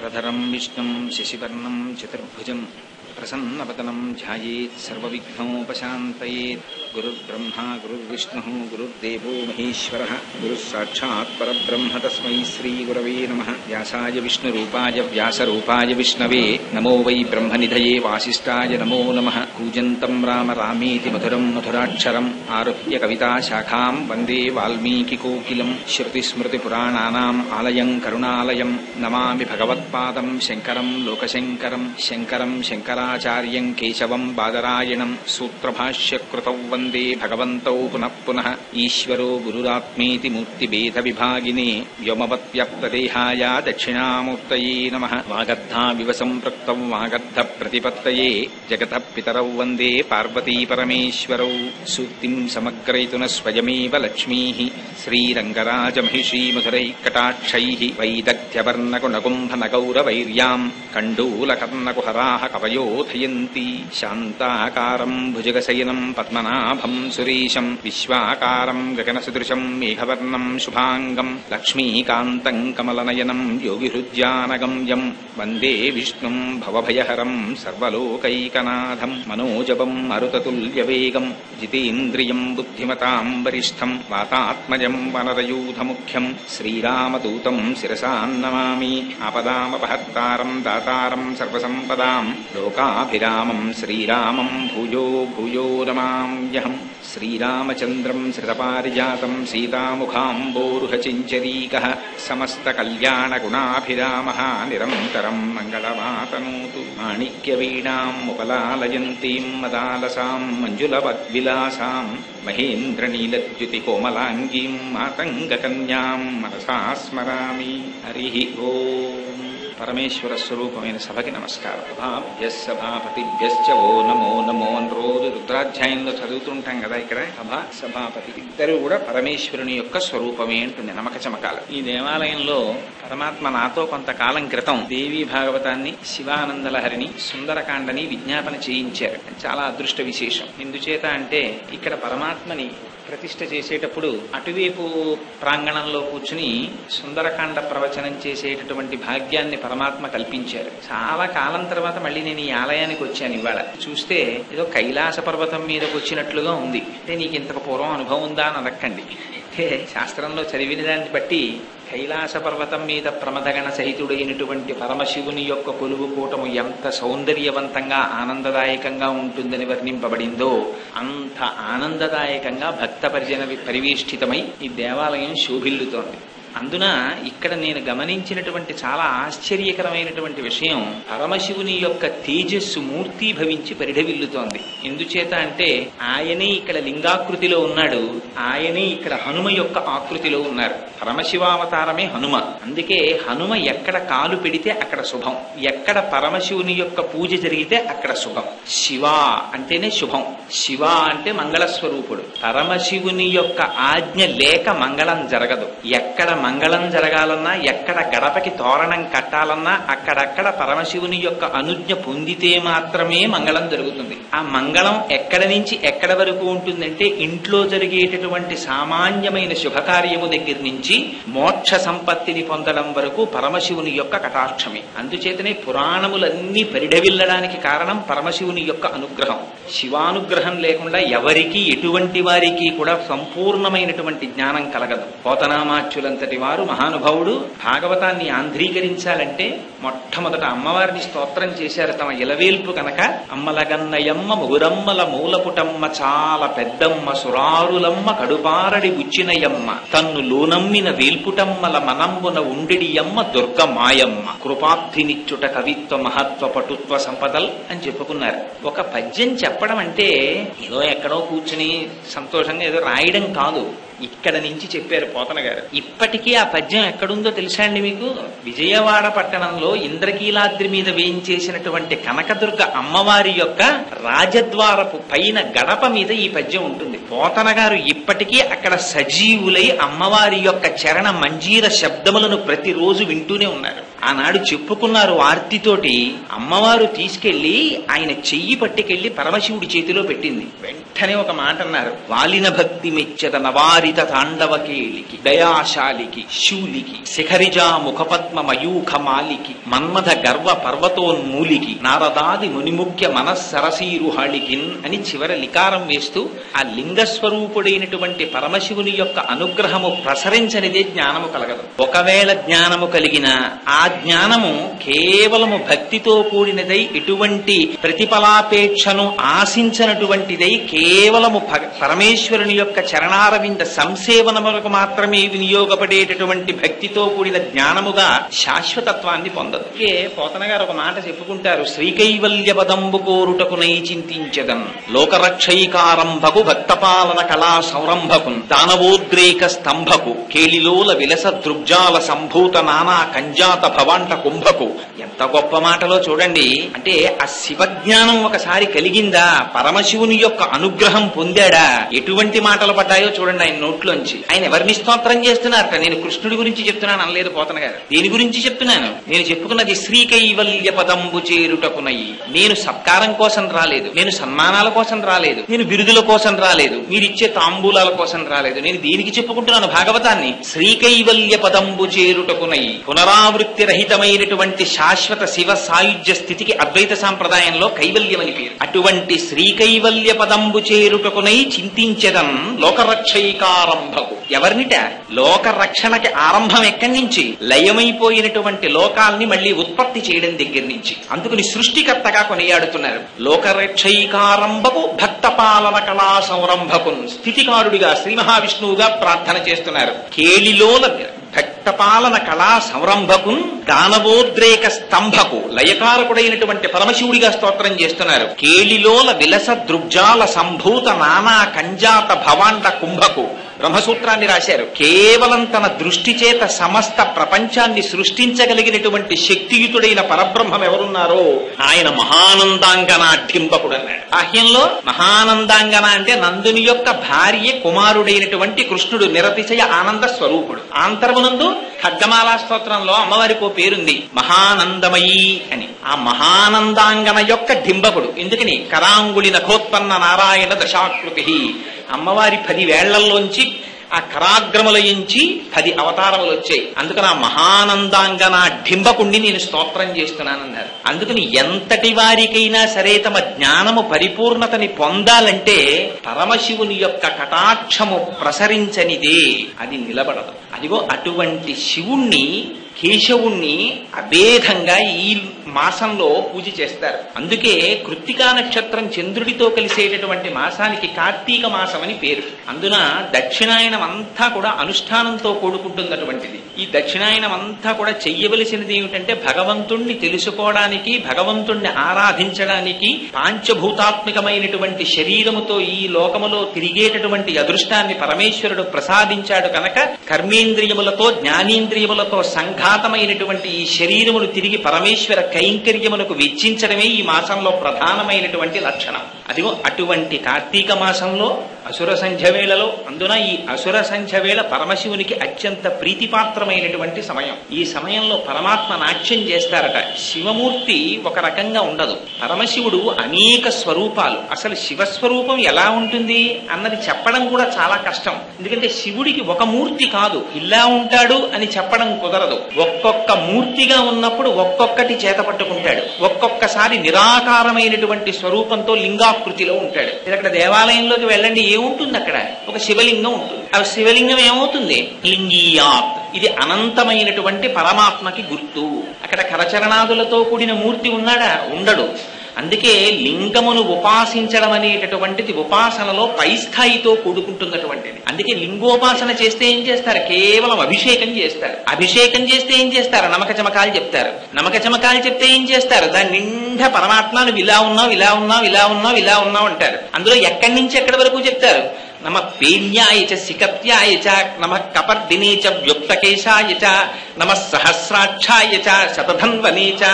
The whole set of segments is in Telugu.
శుక్లాంబరధరం విష్ణుం శశివర్ణం చతుర్భుజం ప్రసన్నవదనం ధ్యాయేత్ సర్వవిఘ్నోపశాంతయేత్. గురుర్బ్రహ్మా గురుర్విష్ణుః గురుర్దేవో మహేశ్వరః గురుః సాక్షాత్ పరబ్రహ్మ తస్మై శ్రీగురవే నమః. వ్యాసాయ విష్ణురూపాయ వ్యాసరూపాయ విష్ణవే నమో వై బ్రహ్మనిధయే వాసిష్ఠాయ నమో నమః. కూజంతం రామ రామేతి మధురం మధురాక్షరం ఆరుహ్య కవితాశాఖాం వందే వాల్మీకికోకిలం. శృతిస్మృతిపురాణానాం ఆలయం కరుణాలయం నమామి భగవత్పాదం శంకరం లోకశంకరం. శంకరం శంకరాచార్యం కేశవం బాదరాయణం సూత్రభాష్యకృతౌ వందే భగవంతౌ పునః పునః. ఈశ్వరో గురురాత్మేతి మూర్తిభేద విభాగినే వ్యోమవద్వ్యప్తదేహాయ దక్షిణామూర్తయే నమః. వాగర్ధావివ సంపృక్తౌ వాగర్ధ ప్రతిపత్తయే జగతః పితరౌ వందే పార్వతీ పరమేశ్వరౌ. సూక్తిం సమగ్రయతున స్వయమేవ లక్ష్మీః శ్రీరంగరాజమహిషీ మధురైకటాక్షైః. వైదగ్ధ్యవర్ణకునగుంభనగౌరవైర్యాం కండూలకర్ణకుహరాః కవయోధయంతి. శాంతాకారం భుజగశయనం పద్మనాభం సురేశం విశ్వాకారం గగనసదృశం మేఘవర్ణం శుభాంగం. లక్ష్మీకాంతం కమలనయనం యోగిహృద్యానగమ్యం వందే విష్ణుం భవభయహరం సర్వలోకైకనాథం. మనోజవం మరుతతుల్యవేగం జితేంద్రియం బుద్ధిమతాం వరిష్టం వాతాత్మజం వనరయూథముఖ్యం. శ్రీరామదూతం శిరసా నమామి. ఆపదామపహర్తారం దాతారం సర్వసంపదాం లోకాభిరామం శ్రీరామం భూయో భూయో నమామ్యహం. శ్రీరామచంద్రం శ్రితపారిజాతం సీతాముఖాంబోరుహచించరీకః. సమస్తకల్యాణగుణాభిరామः నిరంతరం మంగళమాతనోతు. మాణిక్యవీణాం ముపలాలయంతీం మదాలసాం మంజులవద్విలాసాం మహేంద్రనీలద్యుతికోమలాంగీం మాతంగకన్యాం మనసా స్మరామి. హరి ఓం. పరమేశ్వర స్వరూపమైన సభకి నమస్కారం. సభాపతిభ్యశ్చ ఓ నమో నమో అని రోజు రుద్రాధ్యాయంలో చదువుతుంటాం కదా. ఇక్కడ సభాపతి ఇద్దరు కూడా పరమేశ్వరుని యొక్క స్వరూపమే అంటుంది నమక చమకాలు. ఈ దేవాలయంలో పరమాత్మ నాతో కొంతకాలం క్రితం దేవీ భాగవతాన్ని శివానందలహరిని సుందరకాండని విజ్ఞాపన చేయించారు. చాలా అదృష్ట విశేషం. ఎందుచేత అంటే ఇక్కడ పరమాత్మని ప్రతిష్ఠ చేసేటప్పుడు అటువైపు ప్రాంగణంలో కూర్చుని సుందరకాండ ప్రవచనం చేసేటటువంటి భాగ్యాన్ని పరమాత్మ కల్పించారు. చాలా కాలం తర్వాత మళ్ళీ నేను ఈ ఆలయానికి వచ్చాను. ఇవాళ చూస్తే ఏదో కైలాస పర్వతం మీదకి వచ్చినట్లుగా ఉంది. అంటే నీకు ఇంతకు పూర్వం అనుభవం ఉందా అని అడక్కండి. అంటే శాస్త్రంలో చదివిన దాన్ని బట్టి కైలాస పర్వతం మీద ప్రమదగణ సహితుడైనటువంటి పరమశివుని యొక్క కొలువు కూటము ఎంత సౌందర్యవంతంగా ఆనందదాయకంగా ఉంటుందని వర్ణింపబడిందో అంత ఆనందదాయకంగా భక్త పరివేష్టితమై ఈ దేవాలయం శోభిల్లుతోంది. అందున ఇక్కడ నేను గమనించినటువంటి చాలా ఆశ్చర్యకరమైనటువంటి విషయం, పరమశివుని యొక్క తేజస్సు మూర్తీభవించి పరిఢవిల్లుతోంది. ఎందుచేత అంటే ఆయనే ఇక్కడ లింగాకృతిలో ఉన్నాడు, ఆయనే ఇక్కడ హనుమ యొక్క ఆకృతిలో ఉన్నారు. పరమశివావతారమే హనుమ. అందుకే హనుమ ఎక్కడ కాలు పెడితే అక్కడ శుభం, ఎక్కడ పరమశివుని యొక్క పూజ జరిగితే అక్కడ శుభం. శివ అంటేనే శుభం, శివ అంటే మంగళస్వరూపుడు. పరమశివుని యొక్క ఆజ్ఞ లేక మంగళం జరగదు. ఎక్కడ మంగళం జరగాలన్నా, ఎక్కడ గడపకి తోరణం కట్టాలన్నా అక్కడక్కడ పరమశివుని యొక్క అనుజ్ఞ పొందితే మాత్రమే మంగళం జరుగుతుంది. ఆ మంగళం ఎక్కడ నుంచి ఎక్కడ వరకు ఉంటుందంటే ఇంట్లో జరిగేటటువంటి సామాన్యమైన శుభకార్యము దగ్గర నుంచి మోక్ష సంపత్తిని పొందడం వరకు పరమశివుని యొక్క కటాక్షమే. అందుచేతనే పురాణములన్నీ పరిఢవిల్లడానికి కారణం పరమశివుని యొక్క అనుగ్రహం. శివానుగ్రహం లేకుండా ఎవరికి ఎటువంటి వారికి కూడా సంపూర్ణమైనటువంటి జ్ఞానం కలగదు. పోతనామాచ్యులంతటి వారు మహానుభావుడు భాగవతాన్ని ఆంధ్రీకరించాలంటే మొట్టమొదట అమ్మవారిని స్తోత్రం చేశారు. తమ ఇలవేల్పు కనుక అమ్మలగన్నయమ్మ ముగురమ్మల మూలపుటమ్మ చాలా పెద్దమ్మ సురారులమ్మ కడుపారడి బుచ్చినయమ్మ తన్ను లోనమ్మిన వేల్పుటమ్మల మనంబున ఉండెడియమ్మ దుర్గమాయమ్మ కృపాబ్ధినిచ్చుట కవిత్వ మహత్వ పటుత్వ సంపదల్ అని చెప్పుకున్నారు. ఒక పద్యం చెప్పడం అంటే ఏదో ఎక్కడో కూర్చుని సంతోషంగా ఏదో రాయడం కాదు. ఇక్కడ నుంచి చెప్పారు పోతన గారు. ఇప్పటికీ ఆ పద్యం ఎక్కడుందో తెలుసా అండి మీకు? విజయవాడ పట్టణంలో ఇంద్రకీలాద్రి మీద వేయించేసినటువంటి కనకదుర్గ అమ్మవారి యొక్క రాజద్వారపు పైన గడప మీద ఈ పద్యం ఉంటుంది. పోతన గారు ఇప్పటికీ అక్కడ సజీవులై అమ్మవారి యొక్క చరణ మంజీర శబ్దములను ప్రతిరోజు వింటూనే ఉన్నారు. ఆనాడు చెప్పుకున్నారు ఆర్తితోటి. అమ్మవారు తీసుకెళ్లి ఆయన చెయ్యి పట్టుకెళ్లి పరమశివుడి చేతిలో పెట్టింది. వెంటనే ఒక మాట అన్నారు, వాలిన భక్తి మెచ్చద నవారిత తాండవకేళికి దయాశాలికి శూలికి శిఖరిజా ముఖపద్మ మయూఖ మాలికి మన్మథ గర్వ పర్వతోన్మూలికి నారదాది మునిముఖ్య మనస్సరసీరుహాళికిన్ అని చివర లికారం వేస్తూ ఆ లింగస్వరూపుడైనటువంటి పరమశివుని యొక్క అనుగ్రహము ప్రసరించనిదే జ్ఞానము కలగదు. ఒకవేళ జ్ఞానము కలిగినా ఆ జ్ఞానము కేవలము భక్తితో కూడినదై ఎటువంటి ప్రతిఫలాపేక్షను ఆశించినటువంటిదై కేవలము పరమేశ్వరుని యొక్క చరణారవింద సంసేవనములకు మాత్రమే వినియోగపడేటటువంటి భక్తితో కూడిన జ్ఞానముగా శాశ్వతత్వాన్ని పొందదు. పోతన గారు ఒక మాట చెప్పుకుంటారు, శ్రీకైవల్య పదంబు కోరుటకునై చింతించదన్ లోకరక్షైకారంభకు భక్తపాలన కళా సౌరంభకు దానవోద్రేక స్తంభకు కేళిలోల విలస దృగ్జాల సంభూత నానా కంజాత భవాంట కుంభకు. ఎంత గొప్ప మాటలో చూడండి. అంటే ఆ శివజ్ఞానం ఒకసారి కలిగిందా, పరమశివుని యొక్క అనుగ్రహం పొందాడా, ఎటువంటి మాటలు పడ్డాయో చూడండి ఆయన నోట్లోంచి. ఆయన ఎవరిని స్తోత్రం చేస్తున్నారట? నేను కృష్ణుడి గురించి చెప్తున్నాను అనలేదు పోతన గారు. దేని గురించి చెప్తున్నాను? నేను చెప్పుకున్నది శ్రీకైవల్య పదంబు చేరుటకునయి. నేను సత్కారం కోసం రాలేదు, నేను సన్మానాల కోసం రాలేదు, నేను బిరుదుల కోసం రాలేదు, మీరిచ్చే తాంబూలాల కోసం రాలేదు. నేను దేనికి చెప్పుకుంటున్నాను? భాగవతాన్ని. శ్రీకైవల్య పదంబు చేరుటకునై పునరావృత్తి రహితమైనటువంటి శాశ్వత శివ సాయుధ్య స్థితికి అద్వైత సాంప్రదాయంలో కైవల్యం అని పేరు. అటువంటి శ్రీకైవల్య పదంబు చేరుటకునై చింతించదన్ లోకరక్షైకారంభకు. ఎవరినిట? లోక రక్షణకి ఆరంభం ఎక్కడి నుంచి? లయమైపోయినటువంటి లోకాల్ని మళ్లీ ఉత్పత్తి చేయడం దగ్గర నుంచి. అందుకని సృష్టికర్తగా కొనియాడుతున్నారు. లోకరక్షైకారంభకు భక్త పాలన కళా సంరంభకు స్థితికారుడిగా శ్రీ మహావిష్ణువుగా ప్రార్థన చేస్తున్నారు. కేళిలోల భక్తపాలన కళా సంరంభకు దానవోద్రేక స్తంభకు లయకారకుడైనటువంటి పరమశివుడిగా స్తోత్రం చేస్తున్నారు. కేళిలోల విలస దృగ్జాల సంభూత నానా కంజాత భవాండ కుంభకు బ్రహ్మసూత్రాన్ని రాశారు. కేవలం తన దృష్టి చేత సమస్త ప్రపంచాన్ని సృష్టించగలిగినటువంటి శక్తియుతుడైన పరబ్రహ్మం ఎవరున్నారో ఆయన మహానందాంగనాఢ్యంబకుడు అన్నాడు. బాహ్యంలో మహానందాంగన అంటే నందుని యొక్క భార్య కుమారుడైనటువంటి కృష్ణుడు నిరతిశయ ఆనంద స్వరూపుడు. ఆంతరమునందు ఖడ్గమాలా స్తోత్రంలో అమ్మవారికి ఓ పేరుంది మహానందమయీ అని. ఆ మహానందాంగన యొక్క డింబకుడు. ఎందుకని? కరాంగుళి నఖోత్పన్న నారాయణ దశాకృతి. అమ్మవారి 10 వేళ్లల్లోంచి ఆ కరాగ్రములయించి 10 అవతారములు వచ్చాయి. అందుకని ఆ మహానందాంగన డింబకుండి నేను స్తోత్రం చేస్తున్నానన్నారు. అందుకని ఎంతటి వారికైనా సరే తమ జ్ఞానము పరిపూర్ణతని పొందాలంటే పరమశివుని యొక్క కటాక్షము ప్రసరించనిదే అది నిలబడదు. అదిగో అటువంటి శివుణ్ణి కేశవుణ్ణి అభేదంగా ఈ మాసంలో పూజ చేస్తారు. అందుకే కృత్తికా నక్షత్రం చంద్రుడితో కలిసేటటువంటి మాసానికి కార్తీక మాసం అని పేరు. అందున దక్షిణాయనం అంతా కూడా అనుష్ఠానంతో కూడుకుంటున్నటువంటిది. ఈ దక్షిణాయనం అంతా కూడా చెయ్యవలసినది ఏమిటంటే భగవంతుణ్ణి తెలుసుకోవడానికి, భగవంతుణ్ణి ఆరాధించడానికి పాంచభూతాత్మికమైనటువంటి శరీరముతో ఈ లోకములో తిరిగేటటువంటి అదృష్టాన్ని పరమేశ్వరుడు ప్రసాదించాడు కనుక కర్మేంద్రియములతో జ్ఞానేంద్రియములతో సంఘాతమైనటువంటి ఈ శరీరమును తిరిగి పరమేశ్వర కైంకర్యములకు వెచ్చించడమే ఈ మాసంలో ప్రధానమైనటువంటి లక్షణం. అదిగో అటువంటి కార్తీక మాసంలో అసుర సంధ్య వేళలో, అందున ఈ అసుర సంధ్య వేళ పరమశివునికి అత్యంత ప్రీతిపాత్రమైనటువంటి సమయం. ఈ సమయంలో పరమాత్మ నాట్యం చేస్తారట. శివమూర్తి ఒక రకంగా ఉండదు, పరమశివుడు అనేక స్వరూపాలు. అసలు శివస్వరూపం ఎలా ఉంటుంది అన్నది చెప్పడం కూడా చాలా కష్టం. ఎందుకంటే శివుడికి ఒక మూర్తి కాదు, ఇలా ఉంటాడు అని చెప్పడం కుదరదు. ఒక్కొక్క మూర్తిగా ఉన్నప్పుడు ఒక్కొక్కటి చేత పట్టుకుంటాడు. ఒక్కొక్కసారి నిరాకారమైనటువంటి స్వరూపంతో లింగాకృతిలో ఉంటాడు. అక్కడ దేవాలయంలోకి వెళ్ళండి, ఏముంటుంది అక్కడ? ఒక శివలింగం ఉంటుంది. ఆ శివలింగం ఏమవుతుంది? లింగీయాత్. ఇది అనంతమైనటువంటి పరమాత్మకి గుర్తు. అక్కడ కరచరణాదులతో కూడిన మూర్తి ఉన్నాడా? ఉండడు. అందుకే లింగమును ఉపాసించడం అనేటటువంటిది ఉపాసనలో పై స్థాయితో కూడుకుంటున్నటువంటిది. అందుకే లింగోపాసన చేస్తే ఏం చేస్తారు? కేవలం అభిషేకం చేస్తారు. అభిషేకం చేస్తే ఏం చేస్తారు? నమక చమకాలు చెప్తారు. నమక చమకాలు చెప్తే ఏం చేస్తారు? దాని నిండా పరమాత్మను ఇలా ఉన్నావు, ఇలా ఉన్నావు, ఇలా ఉన్నావు, ఇలా ఉన్నావు అంటారు. అందులో ఎక్కడి నుంచి ఎక్కడి వరకు చెప్తారు? నమ పేన్యాయ చ శిఖత్యాయ చ నమ కపర్దినే చ వ్యుక్తకేశాయ చ నమ సహస్రాక్షాయ చ శతధన్వనే చ.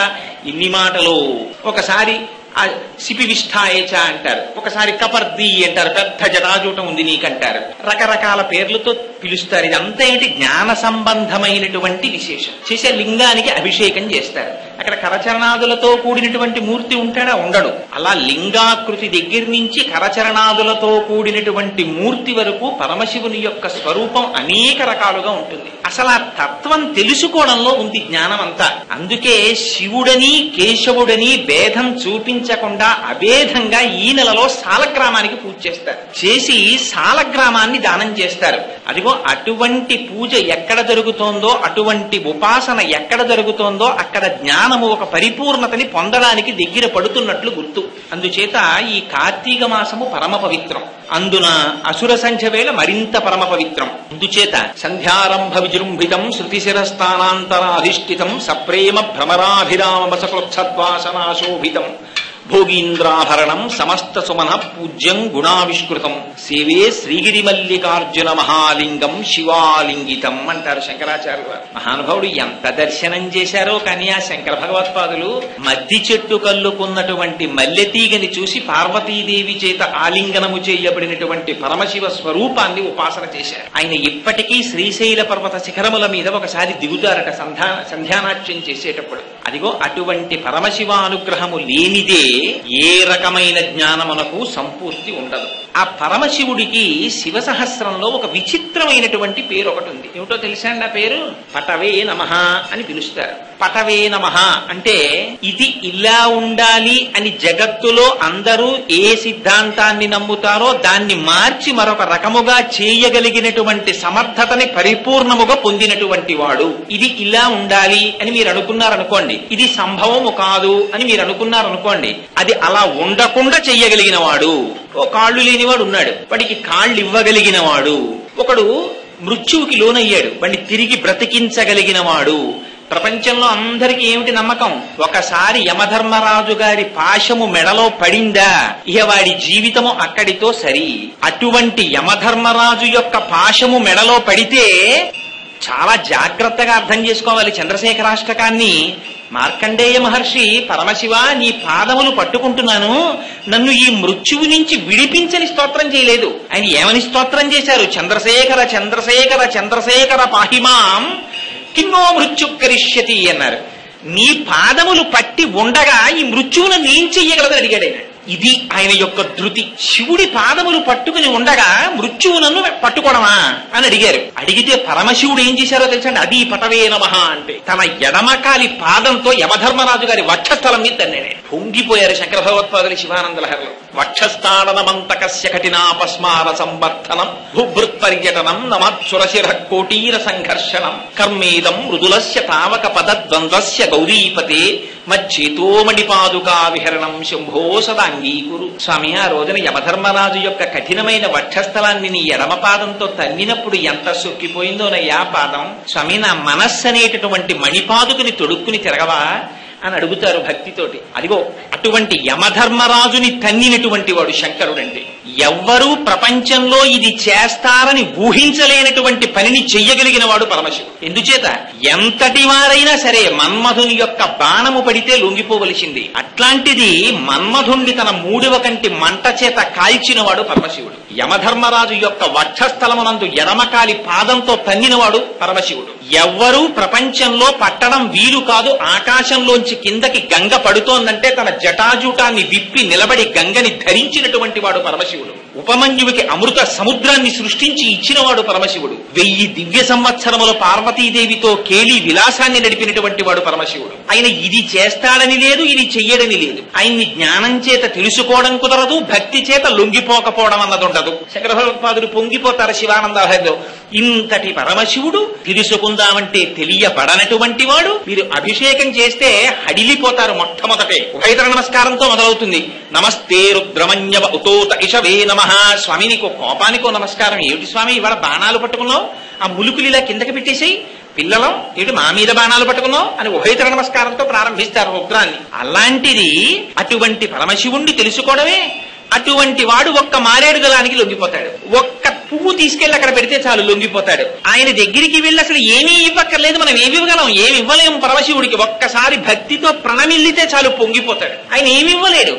ఇన్ని మాటలు ఒకసారి ఆ సిపివిష్ఠాయేచ అంటారు, ఒకసారి కపర్ది అంటారు, పెద్ద జటాజూటం ఉంది నీకంటారు, రకరకాల పేర్లతో పిలుస్తారు. ఇదంతా ఏంటి? జ్ఞాన సంబంధమైనటువంటి విశేషం. చేసే లింగానికి అభిషేకం చేస్తారు. అక్కడ కరచరణాదులతో కూడినటువంటి మూర్తి ఉంటాడా? ఉండడు. అలా లింగాకృతి దగ్గర నుంచి కరచరణాదులతో కూడినటువంటి మూర్తి వరకు పరమశివుని యొక్క స్వరూపం అనేక రకాలుగా ఉంటుంది. అసలు ఆ తత్వం తెలుసుకోవడంలో ఉంది జ్ఞానం అంతా. అందుకే శివుడని కేశవుడని భేదం చూపించకుండా అభేదంగా ఈ నెలలో సాలగ్రామానికి పూజ చేస్తారు. చేసి సాలగ్రామాన్ని దానం చేస్తారు. అదిగో అటువంటి పూజ ఎక్కడ జరుగుతోందో, అటువంటి ఉపాసన ఎక్కడ జరుగుతోందో అక్కడ జ్ఞానము ఒక పరిపూర్ణతని పొందడానికి దగ్గర పడుతున్నట్లు గుర్తు. అందుచేత ఈ కార్తీక మాసము పరమ పవిత్రం. అందున అసుర సంధ్య వేళ మరింత పరమ పవిత్రం. అందుచేత సంధ్యారంభ విజృంభితం శృతిశిరస్థానాంతరాధిష్ఠితం సప్రేమ భ్రమరాభిరామ వసకృత్సద్వాసనాశోభితం భోగీంద్రాభరణం సమస్త సుమన పూజ్యం గుణావిష్కృతం సేవే శ్రీగిరి మల్లికార్జున మహాలింగం శివాలింగితం అంటారు శంకరాచార్యులు వారు. మహానుభావుడు ఎంత దర్శనం చేశారో కానీ ఆ శంకర భగవత్పాదులు మద్ది చెట్టు కల్లుకున్నటువంటి మల్లెతీగని చూసి పార్వతీదేవి చేత ఆలింగనము చేయబడినటువంటి పరమశివ స్వరూపాన్ని ఉపాసన చేశారు. ఆయన ఇప్పటికీ శ్రీశైల పర్వత శిఖరముల మీద ఒకసారి దిగుతారట సంధ్యానాట్యం చేసేటప్పుడు. అదిగో అటువంటి పరమశివ అనుగ్రహము లేనిదే ఏ రకమైన జ్ఞానమునకు సంపూర్తి ఉండదు. ఆ పరమశివుడికి శివ సహస్రంలో ఒక విచిత్రమైనటువంటి పేరు ఒకటి ఉంది. ఏమిటో తెలుసా అండి? ఆ పేరు పటవే నమః అని పిలుస్తారు. పటవే నమః అంటే ఇది ఇలా ఉండాలి అని జగత్తులో అందరూ ఏ సిద్ధాంతాన్ని నమ్ముతారో దాన్ని మార్చి మరొక రకముగా చేయగలిగినటువంటి సమర్థతని పరిపూర్ణముగా పొందినటువంటి వాడు. ఇది ఇలా ఉండాలి అని మీరు అనుకున్నారనుకోండి, ఇది సంభవము కాదు అని మీరు అనుకున్నారనుకోండి, అది అలా ఉండకుండా చెయ్యగలిగిన వాడు. ఓ కాళ్ళు లేనివాడు ఉన్నాడు, వాడికి కాళ్ళు ఇవ్వగలిగిన వాడు. ఒకడు మృత్యువుకి లోనయ్యాడు, వాడిని తిరిగి బ్రతికించగలిగిన వాడు. ప్రపంచంలో అందరికీ ఏమిటి నమ్మకం? ఒకసారి యమధర్మరాజు గారి పాశము మెడలో పడిందా ఇక వాడి జీవితము అక్కడితో సరి. అటువంటి యమధర్మరాజు యొక్క పాశము మెడలో పడితే చాలా జాగ్రత్తగా అర్థం చేసుకోవాలి చంద్రశేఖరాష్టకాన్ని. మార్కండేయ మహర్షి, పరమశివ నీ పాదములు పట్టుకుంటున్నాను, నన్ను ఈ మృత్యువు నుంచి విడిపించని స్తోత్రం చేయలేదు. ఆయన ఏమని స్తోత్రం చేశారు? చంద్రశేఖర చంద్రశేఖర చంద్రశేఖర పాహిమాం కిన్నో మృత్యు కరిష్యతి అన్నారు. నీ పాదములు పట్టి ఉండగా ఈ మృత్యువును ఏం చెయ్యగలదని అడిగాడు ఆయన. ఇది ఆయన యొక్క ధృతి. శివుడి పాదములు పట్టుకుని ఉండగా మృత్యువునన్ను పట్టుకోవడమా అని అడిగారు. అడిగితే పరమశివుడు ఏం చేశారో తెలుసండి? అది పటవే నమః అంటే తన ఎడమకాలి పాదంతో యమధర్మరాజు గారి వక్షస్థలం మీద తన్నాడు. పొంగిపోయారు శంకర భగవత్పాదులు శివానంద లహరిలో. వక్షస్థానమంతకస్య కఠినాపస్మార సంవర్ధనం భూభృత్ పర్యటనం నమత్సురశిర కోటీర సంఘర్షణం కర్మేదం మృదులస్య తావక పదద్వంద్వస్య గౌరీపతే మచ్చేతోమణిపాదుకా విహరణం శంభో సదా అంగీకురు. స్వామి, ఆ రోజున యమధర్మరాజు యొక్క కఠినమైన వక్షస్థలాన్ని నీ ఎడమ పాదంతో తన్నినప్పుడు ఎంత సొక్కిపోయిందోనయ్యా పాదం. స్వామి, నా మనస్సు అనేటటువంటి మణిపాదుకుని తొడుక్కుని తిరగవా అని అడుగుతారు భక్తితోటి. అదిగో అటువంటి యమధర్మరాజుని తన్నినటువంటి వాడు శంకరుడంటే. ఎవ్వరూ ప్రపంచంలో ఇది చేస్తారని ఊహించలేనటువంటి పనిని చెయ్యగలిగిన వాడు పరమశివుడు. ఎందుచేత ఎంతటి వారైనా సరే మన్మధుని యొక్క బాణము పడితే లొంగిపోవలసింది. అట్లాంటిది మన్మధుణ్ణి తన మూడవ కంటి మంట చేత కాల్చినవాడు పరమశివుడు. యమధర్మరాజు యొక్క వక్షస్థలమునందు ఎడమకాలి పాదంతో తన్నినవాడు పరమశివుడు. ఎవ్వరూ ప్రపంచంలో పట్టడం వీలు కాదు. ఆకాశంలోంచి కిందకి గంగ పడుతోందంటే తన జటాజూటాన్ని విప్పి నిలబడి గంగని ధరించినటువంటి వాడు పరమశివుడు. ఉపమన్యుడికి అమృత సముద్రాన్ని సృష్టించి ఇచ్చినవాడు పరమశివుడు. 1000 దివ్య సంవత్సరముల పార్వతీదేవితో కేలి విలాసాన్ని నడిపినటువంటి వాడు పరమశివుడు. ఆయన ఇది చేస్తాడని లేదు, ఇది చెయ్యడని లేదు. ఆయన్ని జ్ఞానం చేత తెలుసుకోవడం కుదరదు, భక్తి చేత లొంగిపోకపోవడం అన్నది ఉండదు. శంకర భగవత్పాదులు పొంగిపోతారు శివానందలో. ఇంతటి పరమశివుడు తెలుసుకుందామంటే తెలియబడనటువంటి వాడు. మీరు అభిషేకం చేస్తే హడిలిపోతారు. మొట్టమొదటే ఉభయతర నమస్కారంతో మొదలవుతుంది. నమస్తే రుద్రమన్యవ ఉతోత ఇషవే నమః. స్వామి, నీకు కోపానికో నమస్కారం. ఏమిటి స్వామి ఇవాళ బాణాలు పట్టుకున్నావు? ఆ ములుకులు ఇలా కిందకి పెట్టేసి పిల్లలం ఏమిటి మా మీద బాణాలు పట్టుకున్నావు అని ఉభయతర నమస్కారంతో ప్రారంభిస్తారు రుద్రాన్ని. అలాంటిది అటువంటి పరమశివుణ్ణి తెలుసుకోవడమే అటువంటి వాడు ఒక్క మారేడు దళానికి లొంగిపోతాడు. ఒక్క పువ్వు తీసుకెళ్లి అక్కడ పెడితే చాలు లొంగిపోతాడు. ఆయన దగ్గరికి వెళ్ళి అసలు ఏమీ ఇవ్వక్కర్లేదు, మనం ఏమి ఇవ్వగలం, ఏమి ఇవ్వలేము పరమశివుడికి. ఒక్కసారి భక్తితో ప్రణమిల్లితే చాలు పొంగిపోతాడు. ఆయన ఏమి ఇవ్వలేడు,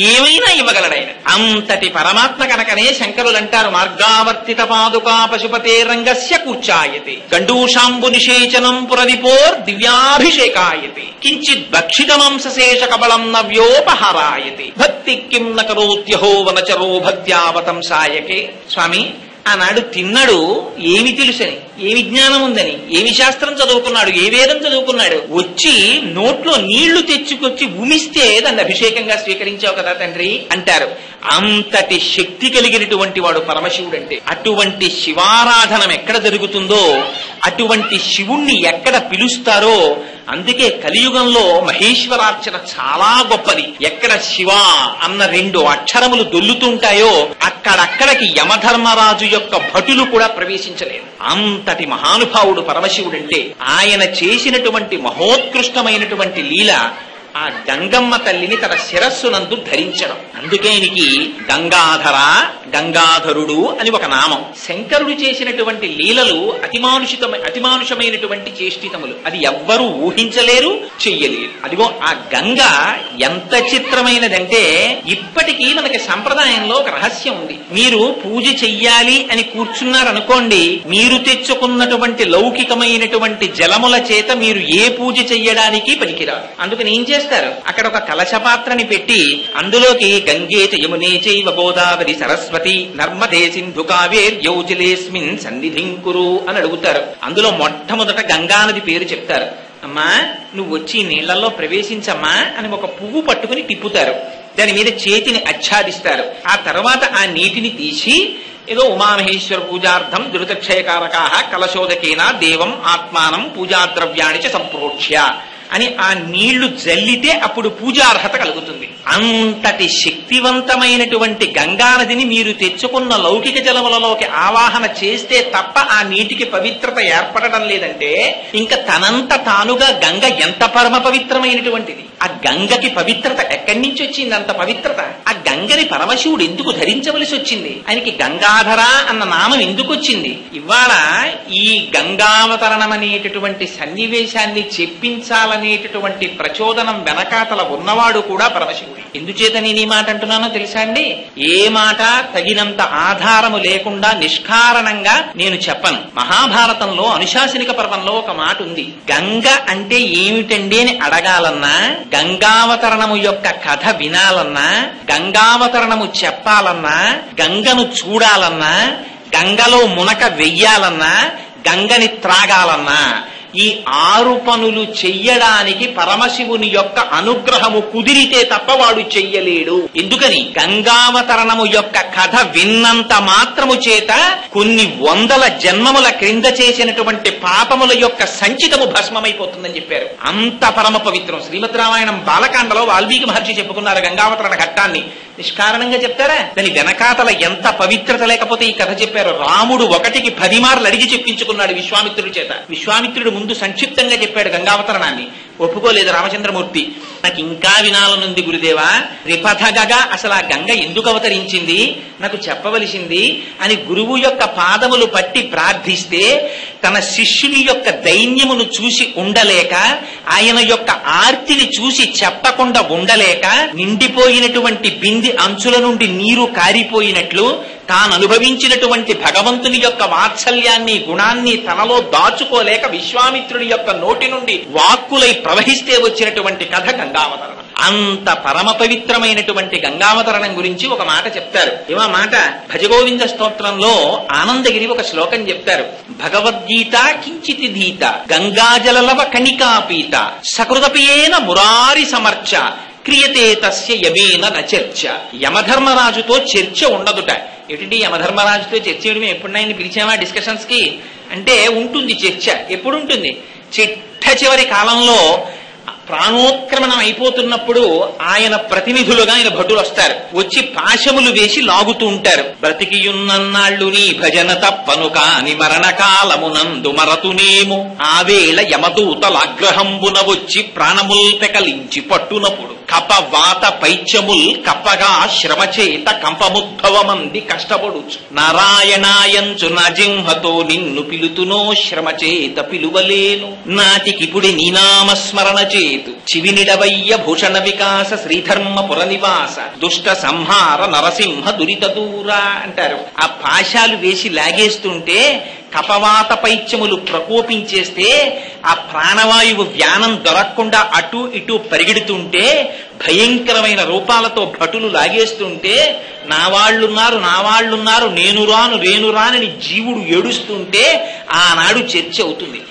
ఏమైనా ఇవ్వగలడు ఆయన. అంతటి పరమాత్మ కనుకనే శంకరులు అంటారు, మార్గావర్తిత పాదుకా పశుపతే రంగస్య కూర్చాయతే గండూషాంబు నిషేచనం పురదిపోర్ దివ్యాభిషేకాయతే కించిత్ భక్షిత మాంసశేష కబలం నవ్యోపహారాయతే భక్తి కిం నకరోత్యహో వనచరో భక్త్యావతంసాయకే. స్వామి, ఆనాడు తిన్నడు ఏమి తెలుసని, ఏమి జ్ఞానం ఉందని, ఏమి శాస్త్రం చదువుకున్నాడు, ఏ వేదం చదువుకున్నాడు, వచ్చి నోట్లో నీళ్లు తెచ్చుకొచ్చి ఉమిస్తే దాన్ని అభిషేకంగా స్వీకరించావు కదా తండ్రి అంటారు. అంతటి శక్తి కలిగినటువంటి వాడు పరమశివుడు అంటే. అటువంటి శివారాధనం ఎక్కడ జరుగుతుందో, అటువంటి శివుణ్ణి ఎక్కడ పిలుస్తారో, అందుకే కలియుగంలో మహేశ్వరార్చన చాలా గొప్పది. ఎక్కడ శివ అన్న 2 అక్షరములు దొల్లుతుంటాయో అక్కడక్కడికి యమధర్మరాజు యొక్క భటులు కూడా ప్రవేశించలేదు. అంతటి మహానుభావుడు పరమశివుడంటే. ఆయన చేసినటువంటి మహోత్కృష్టమైనటువంటి లీల ఆ గంగమ్మ తల్లిని తన శిరస్సునందు ధరించడం. అందుకే ఈయనకి గంగాధరుడు అని ఒక నామం. శంకరుడు చేసినటువంటి లీలలు అతిమానుషమైనటువంటి చేష్టితములు. అది ఎవ్వరూ ఊహించలేరు, చెయ్యలేరు. అదిగో ఆ గంగ ఎంత చిత్రమైనదంటే, ఇప్పటికీ మనకి సంప్రదాయంలో ఒక రహస్యం ఉంది. మీరు పూజ చెయ్యాలి అని కూర్చున్నారనుకోండి, మీరు తెచ్చుకున్నటువంటి లౌకికమైనటువంటి జలముల చేత మీరు ఏ పూజ చెయ్యడానికి పనికిరాదు. అందుకని ఏం చేస్తారు, అక్కడ ఒక కలశపాత్రని పెట్టి అందులోకి గంగే చ యమునే చైవ గోదావరి సరస్వతి నర్మదే సింధు కావేర్యౌ జలేస్మిన్ సన్నిధిం కురు అని అడుగుతారు. అందులో మొట్టమొదట గంగా నది పేరు చెప్తారు. అమ్మా, నువ్వు వచ్చి నీళ్లలో ప్రవేశించమ్మా అని ఒక పువ్వు పట్టుకుని తిప్పుతారు. దాని మీద చేతిని ఆచ్ఛాదిస్తారు. ఆ తర్వాత ఆ నీటిని తీసి ఏదో ఉమామహేశ్వర పూజార్థం దురితక్షయకారకాః కలశోదకేన దేవం ఆత్మానం పూజాద్రవ్యాణి చ సంప్రోక్ష్య అని ఆ నీళ్లు జల్లితే అప్పుడు పూజార్హత కలుగుతుంది. అంతటి శక్తివంతమైనటువంటి గంగానదిని మీరు తెచ్చుకున్న లౌకిక జలములలోకి ఆవాహన చేస్తే తప్ప ఆ నీటికి పవిత్రత ఏర్పడడం లేదంటే, ఇంకా తనంత తానుగా గంగ ఎంత పరమ పవిత్రమైనటువంటిది. ఆ గంగకి పవిత్రత ఎక్కడి నుంచి వచ్చింది? అంత పవిత్రత. ఆ గంగని పరమశివుడు ఎందుకు ధరించవలసి వచ్చింది? ఆయనకి గంగాధర అన్న నామం ఎందుకు వచ్చింది? ఇవాళ ఈ గంగావతరణం అనేటటువంటి సన్నివేశాన్ని చెప్పించాలనేటటువంటి ప్రచోదనం వెనకాతల ఉన్నవాడు కూడా పరమశివుడు. ఎందుచేత నేను ఈ మాట అంటున్నానో తెలుసా అండి? ఏ మాట తగినంత ఆధారము లేకుండా నిష్కారణంగా నేను చెప్పను. మహాభారతంలో అనుశాసనిక పర్వంలో ఒక మాట ఉంది. గంగ అంటే ఏమిటండి అని అడగాలన్నా, గంగావతరణము యొక్క కథ వినాలన్నా, గంగావతరణము చెప్పాలన్నా, గంగను చూడాలన్నా, గంగలో మునక వెయ్యాలన్నా, గంగని త్రాగాలన్నా, ఈ 6 పనులు చెయ్యడానికి పరమశివుని యొక్క అనుగ్రహము కుదిరితే తప్ప వాడు చెయ్యలేడు. ఎందుకని? గంగావతరణము యొక్క కథ విన్నంత మాత్రము చేత కొన్ని 100 జన్మముల క్రింద చేసినటువంటి పాపముల యొక్క సంచితము భస్మమైపోతుందని చెప్పారు. అంత పరమ పవిత్రం. శ్రీమద్ రామాయణం బాలకాండలో వాల్మీకి మహర్షి చెప్పుకున్నారు గంగావతరణ ఘట్టాన్ని. నిష్కారణంగా చెప్తారా? దాని వెనకాతల ఎంత పవిత్రత లేకపోతే ఈ కథ చెప్పారు. రాముడు 1కి 10 మార్లు అడిగి చెప్పించుకున్నాడు విశ్వామిత్రుడి చేత. విశ్వామిత్రుడు ముందు సంక్షిప్తంగా చెప్పాడు గంగావతరణాన్ని, ఒప్పుకోలేదు రామచంద్రమూర్తి. నాకు ఇంకా వినాలనుంది గురుదేవా, రిపథగగా అసలు ఆ గంగ ఎందుకు అవతరించింది నాకు చెప్పవలసింది అని గురువు యొక్క పాదములు పట్టి ప్రార్థిస్తే, తన శిష్యుని యొక్క దైన్యమును చూసి ఉండలేక, ఆయన యొక్క ఆర్తిని చూసి చెప్పకుండా ఉండలేక, నిండిపోయినటువంటి బింది అంచుల నుండి నీరు కారిపోయినట్లు తాను అనుభవించినటువంటి భగవంతుని యొక్క వాత్సల్యాన్ని గుణాన్ని తనలో దాచుకోలేక విశ్వామిత్రుడి యొక్క నోటి నుండి వాక్కులై ప్రవహిస్తే వచ్చినటువంటి కథ గంగావతరణం. అంత పరమ పవిత్రమైనటువంటి గంగావతరణం గురించి ఒక మాట చెప్తారు. ఏమా మాట? భజగోవింద స్తోత్రంలో ఆనందగిరి ఒక శ్లోకం చెప్తారు. భగవద్గీత కించితి ధీత గంగాజలలవ కణికాపీత సకృతపేన మురారి సమర్చ క్రియతే తస్య యమేన నచర్చ. యమధర్మరాజుతో చర్చ ఉండదుట. ఏమిటి యమధర్మరాజుతో చర్చ చేయడం? ఎప్పుడైనా పిలిచామా డిస్కషన్స్ కి అంటే? ఉంటుంది చర్చ. ఎప్పుడు ఉంటుంది? చిట్ట చివరి కాలంలో ప్రాణోత్క్రమణం అయిపోతున్నప్పుడు ఆయన ప్రతినిధులుగా ఆయన భటులు వస్తారు. వచ్చి పాశములు వేసి లాగుతూ ఉంటారు. బ్రతికియున్నన్నాళ్ళు నీ భజన తప్పను కాని మరణకాలమునందు మరతునేమో ఆవేళ యమదూతలాగ్రహంబున వచ్చి ప్రాణముల్ పెకలించి పట్టునప్పుడు కపవాత పైత్యముల్ కప్పగా శ్రమచేత కంపముద్భవమంది కష్టపడుచు నారాయణాయంచు నా జింహతో నిన్ను పిలుతునో శ్రమచేత పిలువలేను నాటికిపుడి నీనామస్మరణ చేతు చివినిడవయ్య భూషణ వికాస శ్రీధర్మపుర నివాస దుష్ట సంహార నరసింహ దురిత దూరా అంటారు. ఆ పాశాలు వేసి లాగేస్తుంటే కపవాత పైత్యములు ప్రకోపించేస్తే ఆ ప్రాణవాయువు వ్యానం దొరకకుండా అటు ఇటు పరిగెడుతుంటే భయంకరమైన రూపాలతో భటులు లాగేస్తుంటే నా వాళ్ళున్నారు నేను రానని జీవుడు ఏడుస్తుంటే ఆనాడు చర్చ అవుతుంది.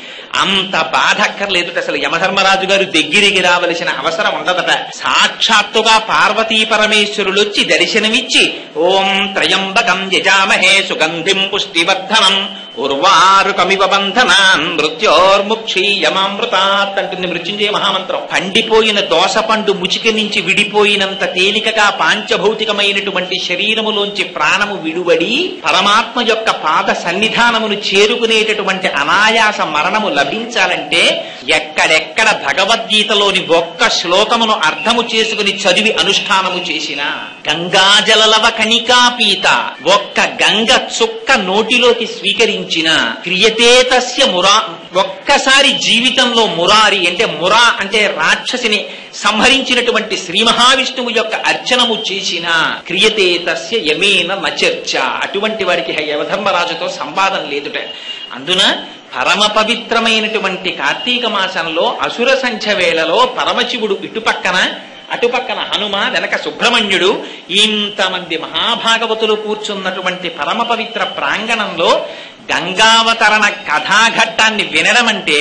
అంత బాధ అక్కర్లేదుట. అసలు యమధర్మరాజు గారు దగ్గరికి రావలసిన అవసరం ఉండదట. సాక్షాత్తుగా పార్వతీ పరమేశ్వరులు వచ్చి దర్శనమిచ్చి ఓం త్రయంబకం యజామహే సుగంధిం పుష్టివర్ధనం ఉర్వారుకమివ బంధనాన్ మృత్యోర్ముక్షీయమామృతాత్ అంటుంది మృత్యుంజయ మహామంత్రం. పండిపోయిన దోస పండు ముచిక నుంచి విడిపోయినంత తేలికగా పాంచభౌతికమైనటువంటి శరీరములోంచి ప్రాణము విడువడి పరమాత్మ యొక్క పాద సన్నిధానమును చేరుకునేటటువంటి అనాయాస మరణము లభించాలంటే ఎక్కడెక్కడ భగవద్గీతలోని ఒక్క శ్లోకమును అర్థము చేసుకుని చదివి అనుష్ఠానము చేసిన గంగాజలలవ కణికాపీత ఒక్క గంగ చుక్క నోటిలోకి స్వీకరించిన క్రియతే తస్య మురా ఒక్కసారి జీవితంలో మురారి అంటే మురా అంటే రాక్షసిని సంహరించినటువంటి శ్రీ మహావిష్ణువు యొక్క అర్చనము చేసిన క్రియతే తస్య యమేన నచర్చ అటువంటి వారికి యమధర్మరాజుతో సంవాదం లేదుట. అందున పరమ పవిత్రమైనటువంటి కార్తీక మాసంలో అసుర సంఖ్య వేళలో పరమశివుడు అటుపక్కన హనుమ వెనక సుబ్రహ్మణ్యుడు ఇంతమంది మహాభాగవతులు కూర్చున్నటువంటి పరమ పవిత్ర ప్రాంగణంలో గంగావతరణ కథాఘట్టాన్ని వినడం అంటే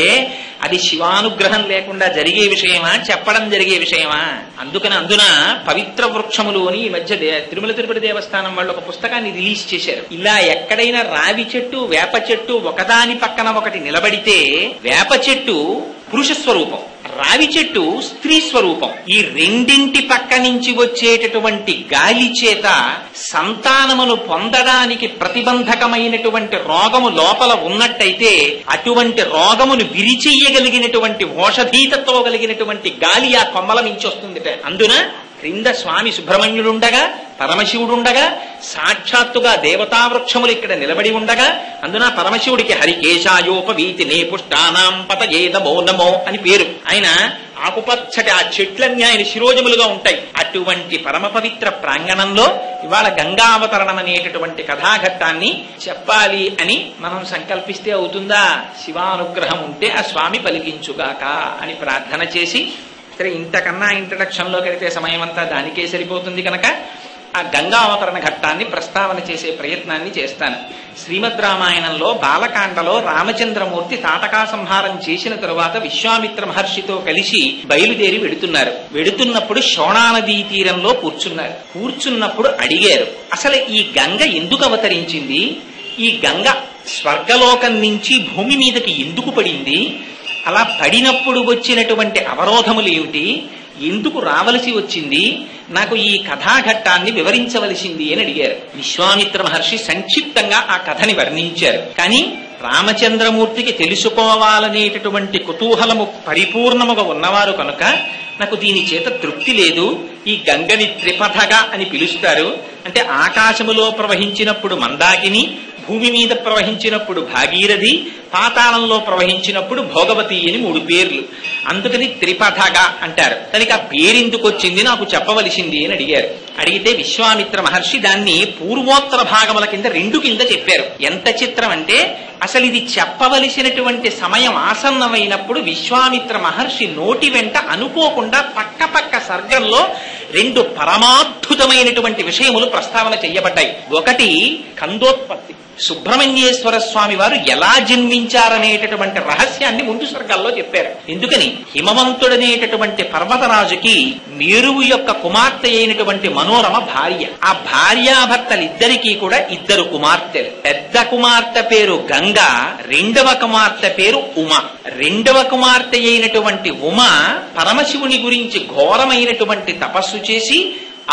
అది శివానుగ్రహం లేకుండా జరిగే విషయమా, చెప్పడం జరిగే విషయమా? అందున పవిత్ర వృక్షములు అని ఈ మధ్య తిరుమల తిరుపతి దేవస్థానం వాళ్ళు ఒక పుస్తకాన్ని రిలీజ్ చేశారు. ఇలా ఎక్కడైనా రావి చెట్టు వేప చెట్టు ఒకదాని పక్కన ఒకటి నిలబడితే వేప చెట్టు పురుష స్వరూపం, రావి చెట్టు స్త్రీ స్వరూపం. ఈ రెండింటి పక్క నుంచి వచ్చేటటువంటి గాలి చేత సంతానమును పొందడానికి ప్రతిబంధకమైనటువంటి రోగము లోపల ఉన్నట్టయితే అటువంటి రోగమును విరిచెయ్యగలిగినటువంటి ఓషధీతత్వం కలిగినటువంటి గాలి ఆ కొమ్మల నుంచి వస్తుంది. అందున క్రింద స్వామి సుబ్రహ్మణ్యుడుండగా పరమశివుడుండగా సాక్షాత్తుగా దేవతా వృక్షములు ఇక్కడ నిలబడి ఉండగా అందున పరమశివుడికి హరికేశాయోపవీతి నే పుష్టానాం పతయేద నమో అని పేరు. ఆయన ఆకుపచ్చటి ఆ చెట్లన్నీ ఆయన శిరోజములుగా ఉంటాయి. అటువంటి పరమ పవిత్ర ప్రాంగణంలో ఇవాళ గంగావతరణం అనేటటువంటి కథాఘట్టాన్ని చెప్పాలి అని మనం సంకల్పిస్తే అవుతుందా? శివానుగ్రహం ఉంటే ఆ స్వామి పలికించుగాక అని ప్రార్థన చేసి సరే ఇంతకన్నా ఇంట్రడక్షన్ లోకి వెళితే సమయం అంతా దానికే సరిపోతుంది కనుక ఆ గంగావతరణ ఘట్టాన్ని ప్రస్తావన చేసే ప్రయత్నాన్ని చేస్తాను. శ్రీమద్ రామాయణంలో బాలకాండలో రామచంద్రమూర్తి తాటకా సంహారం చేసిన తరువాత విశ్వామిత్ర మహర్షితో కలిసి బయలుదేరి వెడుతున్నప్పుడు శోణానదీ తీరంలో కూర్చున్నప్పుడు అడిగారు, అసలు ఈ గంగ ఎందుకు అవతరించింది? ఈ గంగ స్వర్గలోకం నుంచి భూమి మీదకి ఎందుకు పడింది? అలా పడినప్పుడు వచ్చినటువంటి అవరోధములు ఏమిటి? ఎందుకు రావలసి వచ్చింది? నాకు ఈ కథాఘట్టాన్ని వివరించవలసింది అని అడిగారు. విశ్వామిత్ర మహర్షి సంక్షిప్తంగా ఆ కథని వర్ణించారు. కానీ రామచంద్రమూర్తికి తెలుసుకోవాలనేటటువంటి కుతూహలము పరిపూర్ణముగా ఉన్నవారు కనుక నాకు దీని చేత తృప్తి లేదు. ఈ గంగని త్రిపథగా అని పిలుస్తారు. అంటే ఆకాశములో ప్రవహించినప్పుడు మందాకిని, భూమి మీద ప్రవహించినప్పుడు భాగీరథి, పాతాళంలో ప్రవహించినప్పుడు భోగవతి అని 3 పేర్లు. అందుకని త్రిపథగా అంటారు. దానికి ఆ పేరెందుకు వచ్చింది నాకు చెప్పవలసింది అని అడిగారు. అడిగితే విశ్వామిత్ర మహర్షి దాన్ని పూర్వోత్తర భాగముల కింద 2 కింద చెప్పారు. ఎంత చిత్రం అంటే అసలు ఇది చెప్పవలసినటువంటి సమయం ఆసన్నమైనప్పుడు విశ్వామిత్ర మహర్షి నోటి వెంట అనుకోకుండా పక్క సర్గంలో 2 పరమాద్భుతమైనటువంటి విషయములు ప్రస్తావన చెయ్యబడ్డాయి. ఒకటి కందోత్పత్తి. సుబ్రహ్మణ్యేశ్వర స్వామి వారు ఎలా జన్మించారనేటటువంటి రహస్యాన్ని ముందు సర్గాల్లో చెప్పారు. ఎందుకని హిమవంతుడనేటటువంటి పర్వతరాజుకి మేరువు యొక్క కుమార్తె అయినటువంటి మనోరమ భార్య. ఆ భార్యాభర్తలిద్దరికీ కూడా 2 కుమార్తెలు. పెద్ద కుమార్తె పేరు గంగ, రెండవ కుమార్తె పేరు ఉమ. రెండవ కుమార్తె అయినటువంటి ఉమ పరమశివుని గురించి ఘోరమైనటువంటి తపస్సు చేసి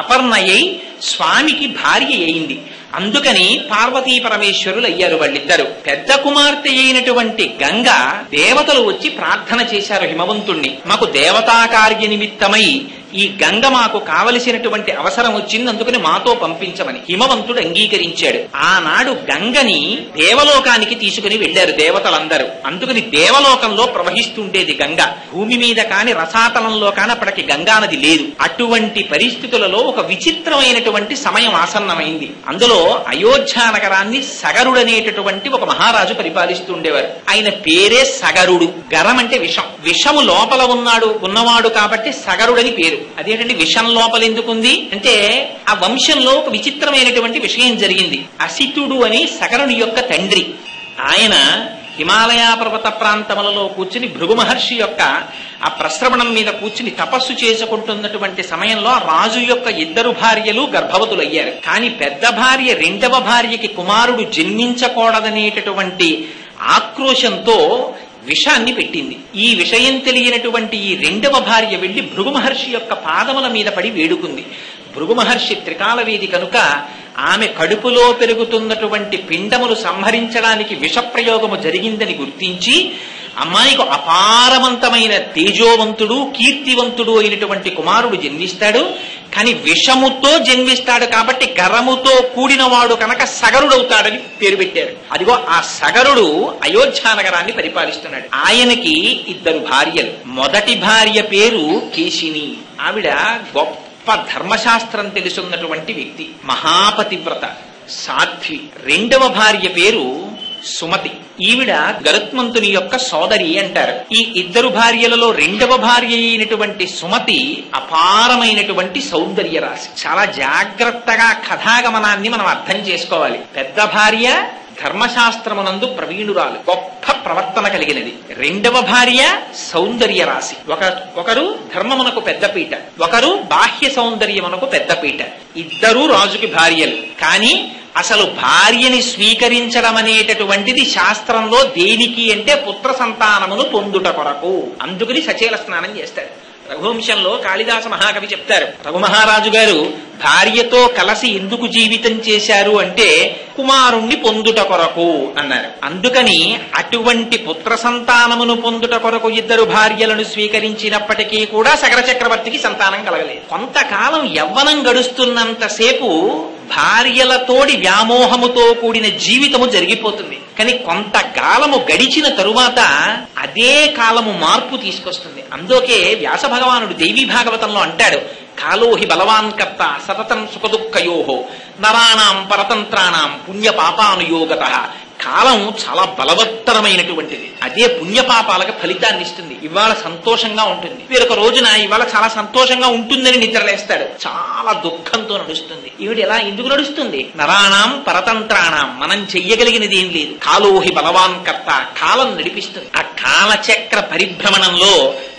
అపర్ణయై స్వామికి భార్య అయింది. అందుకని పార్వతీ పరమేశ్వరులు అయ్యారు వాళ్ళిద్దరు. పెద్ద కుమార్తె అయినటువంటి గంగ దేవతలు వచ్చి ప్రార్థన చేశారు హిమవంతుణ్ణి, మాకు దేవతా కార్య నిమిత్తమై ఈ గంగ మాకు కావలసినటువంటి అవసరం వచ్చింది, అందుకని మాతో పంపించమని. హిమవంతుడు అంగీకరించాడు. ఆనాడు గంగని దేవలోకానికి తీసుకుని వెళ్లారు దేవతలందరూ. అందుకని దేవలోకంలో ప్రవహిస్తుండేది గంగ. భూమి మీద కాని రసాతలంలో కాని అప్పటికి గంగానది లేదు. అటువంటి పరిస్థితులలో ఒక విచిత్రమైనటువంటి సమయం ఆసన్నమైంది. అందులో అయోధ్య నగరాన్ని సగరుడనేటటువంటి ఒక మహారాజు పరిపాలిస్తుండేవారు. ఆయన పేరే సగరుడు. గరం అంటే విషం. విషము లోపల ఉన్నవాడు కాబట్టి సగరుడని పేరు. అదేంటంటే విషం లోపల ఎందుకుంది అంటే ఆ వంశంలో ఒక విచిత్రమైనటువంటి విషయం జరిగింది. అసితుడు అని సగరుని యొక్క తండ్రి. ఆయన హిమాలయ పర్వత ప్రాంతములలో కూర్చుని భృగు మహర్షి యొక్క ఆ ప్రశ్రవణం మీద కూర్చుని తపస్సు చేసుకుంటున్నటువంటి సమయంలో రాజు యొక్క 2 భార్యలు గర్భవతులయ్యారు. కానీ పెద్ద భార్య రెండవ భార్యకి కుమారుడు జన్మించకూడదనేటటువంటి ఆక్రోశంతో విషాన్ని పెట్టింది. ఈ విషయం తెలియనటువంటి ఈ రెండవ భార్య వెళ్లి భృగు మహర్షి యొక్క పాదముల మీద పడి వేడుకుంది. భృగు మహర్షి త్రికాలవేది కనుక ఆమె కడుపులో పెరుగుతున్నటువంటి పిండములు సంహరించడానికి విషప్రయోగము జరిగిందని గుర్తించి అమ్మాయికి అపారవంతమైన తేజోవంతుడు కీర్తివంతుడు అయినటువంటి కుమారుడు జన్మిస్తాడు. కానీ విషముతో జన్మిస్తాడు కాబట్టి గరముతో కూడినవాడు కనుక సగరుడవుతాడని పేరు పెట్టారు. అదిగో ఆ సగరుడు అయోధ్య నగరాన్ని పరిపాలిస్తున్నాడు. ఆయనకి 2 భార్యలు. మొదటి భార్య పేరు కేశిని. ఆవిడ గొప్ప ధర్మశాస్త్రం తెలుసున్నటువంటి వ్యక్తి, మహాపతివ్రత, సాధ్వి. రెండవ భార్య పేరు సుమతి. ఈవిడ గరుత్మంతుని యొక్క సోదరి అంటారు. ఈ 2 భార్యలలో రెండవ భార్య అయినటువంటి సుమతి అపారమైనటువంటి సౌందర్య రాశి. చాలా జాగ్రత్తగా కథాగమనాన్ని మనం అర్థం చేసుకోవాలి. పెద్ద భార్య ధర్మశాస్త్రమునందు ప్రవీణురాలు, గొప్ప ప్రవర్తన కలిగినది. రెండవ భార్య సౌందర్య రాశి. ఒకరు ధర్మమునకు పెద్దపీట, ఒకరు బాహ్య సౌందర్యమునకు పెద్దపీట. 2 రాజుకి భార్యలు. కానీ అసలు భార్యని స్వీకరించడం అనేటటువంటిది శాస్త్రంలో దేనికి అంటే పుత్ర సంతానమును పొందుట కొరకు. అందుకని సచేల స్నానం చేస్తారు. రఘువంశంలో కాళిదాస మహాకవి చెప్తారు, రఘుమహారాజు గారు భార్యతో కలిసి ఎందుకు జీవితం చేశారు అంటే కుమారుణ్ణి పొందుట కొరకు అన్నారు. అందుకని అటువంటి పుత్ర సంతానమును పొందుట కొరకు 2 భార్యలను స్వీకరించినప్పటికీ కూడా సగర చక్రవర్తికి సంతానం కలగలేదు. కొంతకాలం యవ్వనం గడుస్తున్నంతసేపు భార్యలతోడి వ్యామోహముతో కూడిన జీవితము జరిగిపోతుంది. కానీ కొంతకాలము గడిచిన తరువాత అదే కాలము మార్పు తీసుకొస్తుంది. అందుకే వ్యాస భగవానుడు దేవీ భాగవతంలో అంటాడు, కాలోహి బలవాన్ కర్త సతతం సుఖదుఃఖయోహో నరాణాం పరతంత్రాణం పుణ్య పాపానుయోగత. కాలం చాలా బలవత్తరమైనటువంటిది. అదే పుణ్యపాపాలకు ఫలితాన్ని ఇస్తుంది. ఇవాళ సంతోషంగా ఉంటుంది, వేరొక రోజున ఇవాళ చాలా సంతోషంగా ఉంటుందని నిద్రలేస్తాడు, చాలా దుఃఖంతో నడుస్తుంది. ఈవిడ ఎలా ఎందుకు నడుస్తుంది? నరాణాం పరతంత్రాణం, మనం చెయ్యగలిగినది ఏం లేదు. కాలోహి బలవాన్ కర్త, కాలం నడిపిస్తుంది. ఆ కాలచక్ర పరిభ్రమణంలో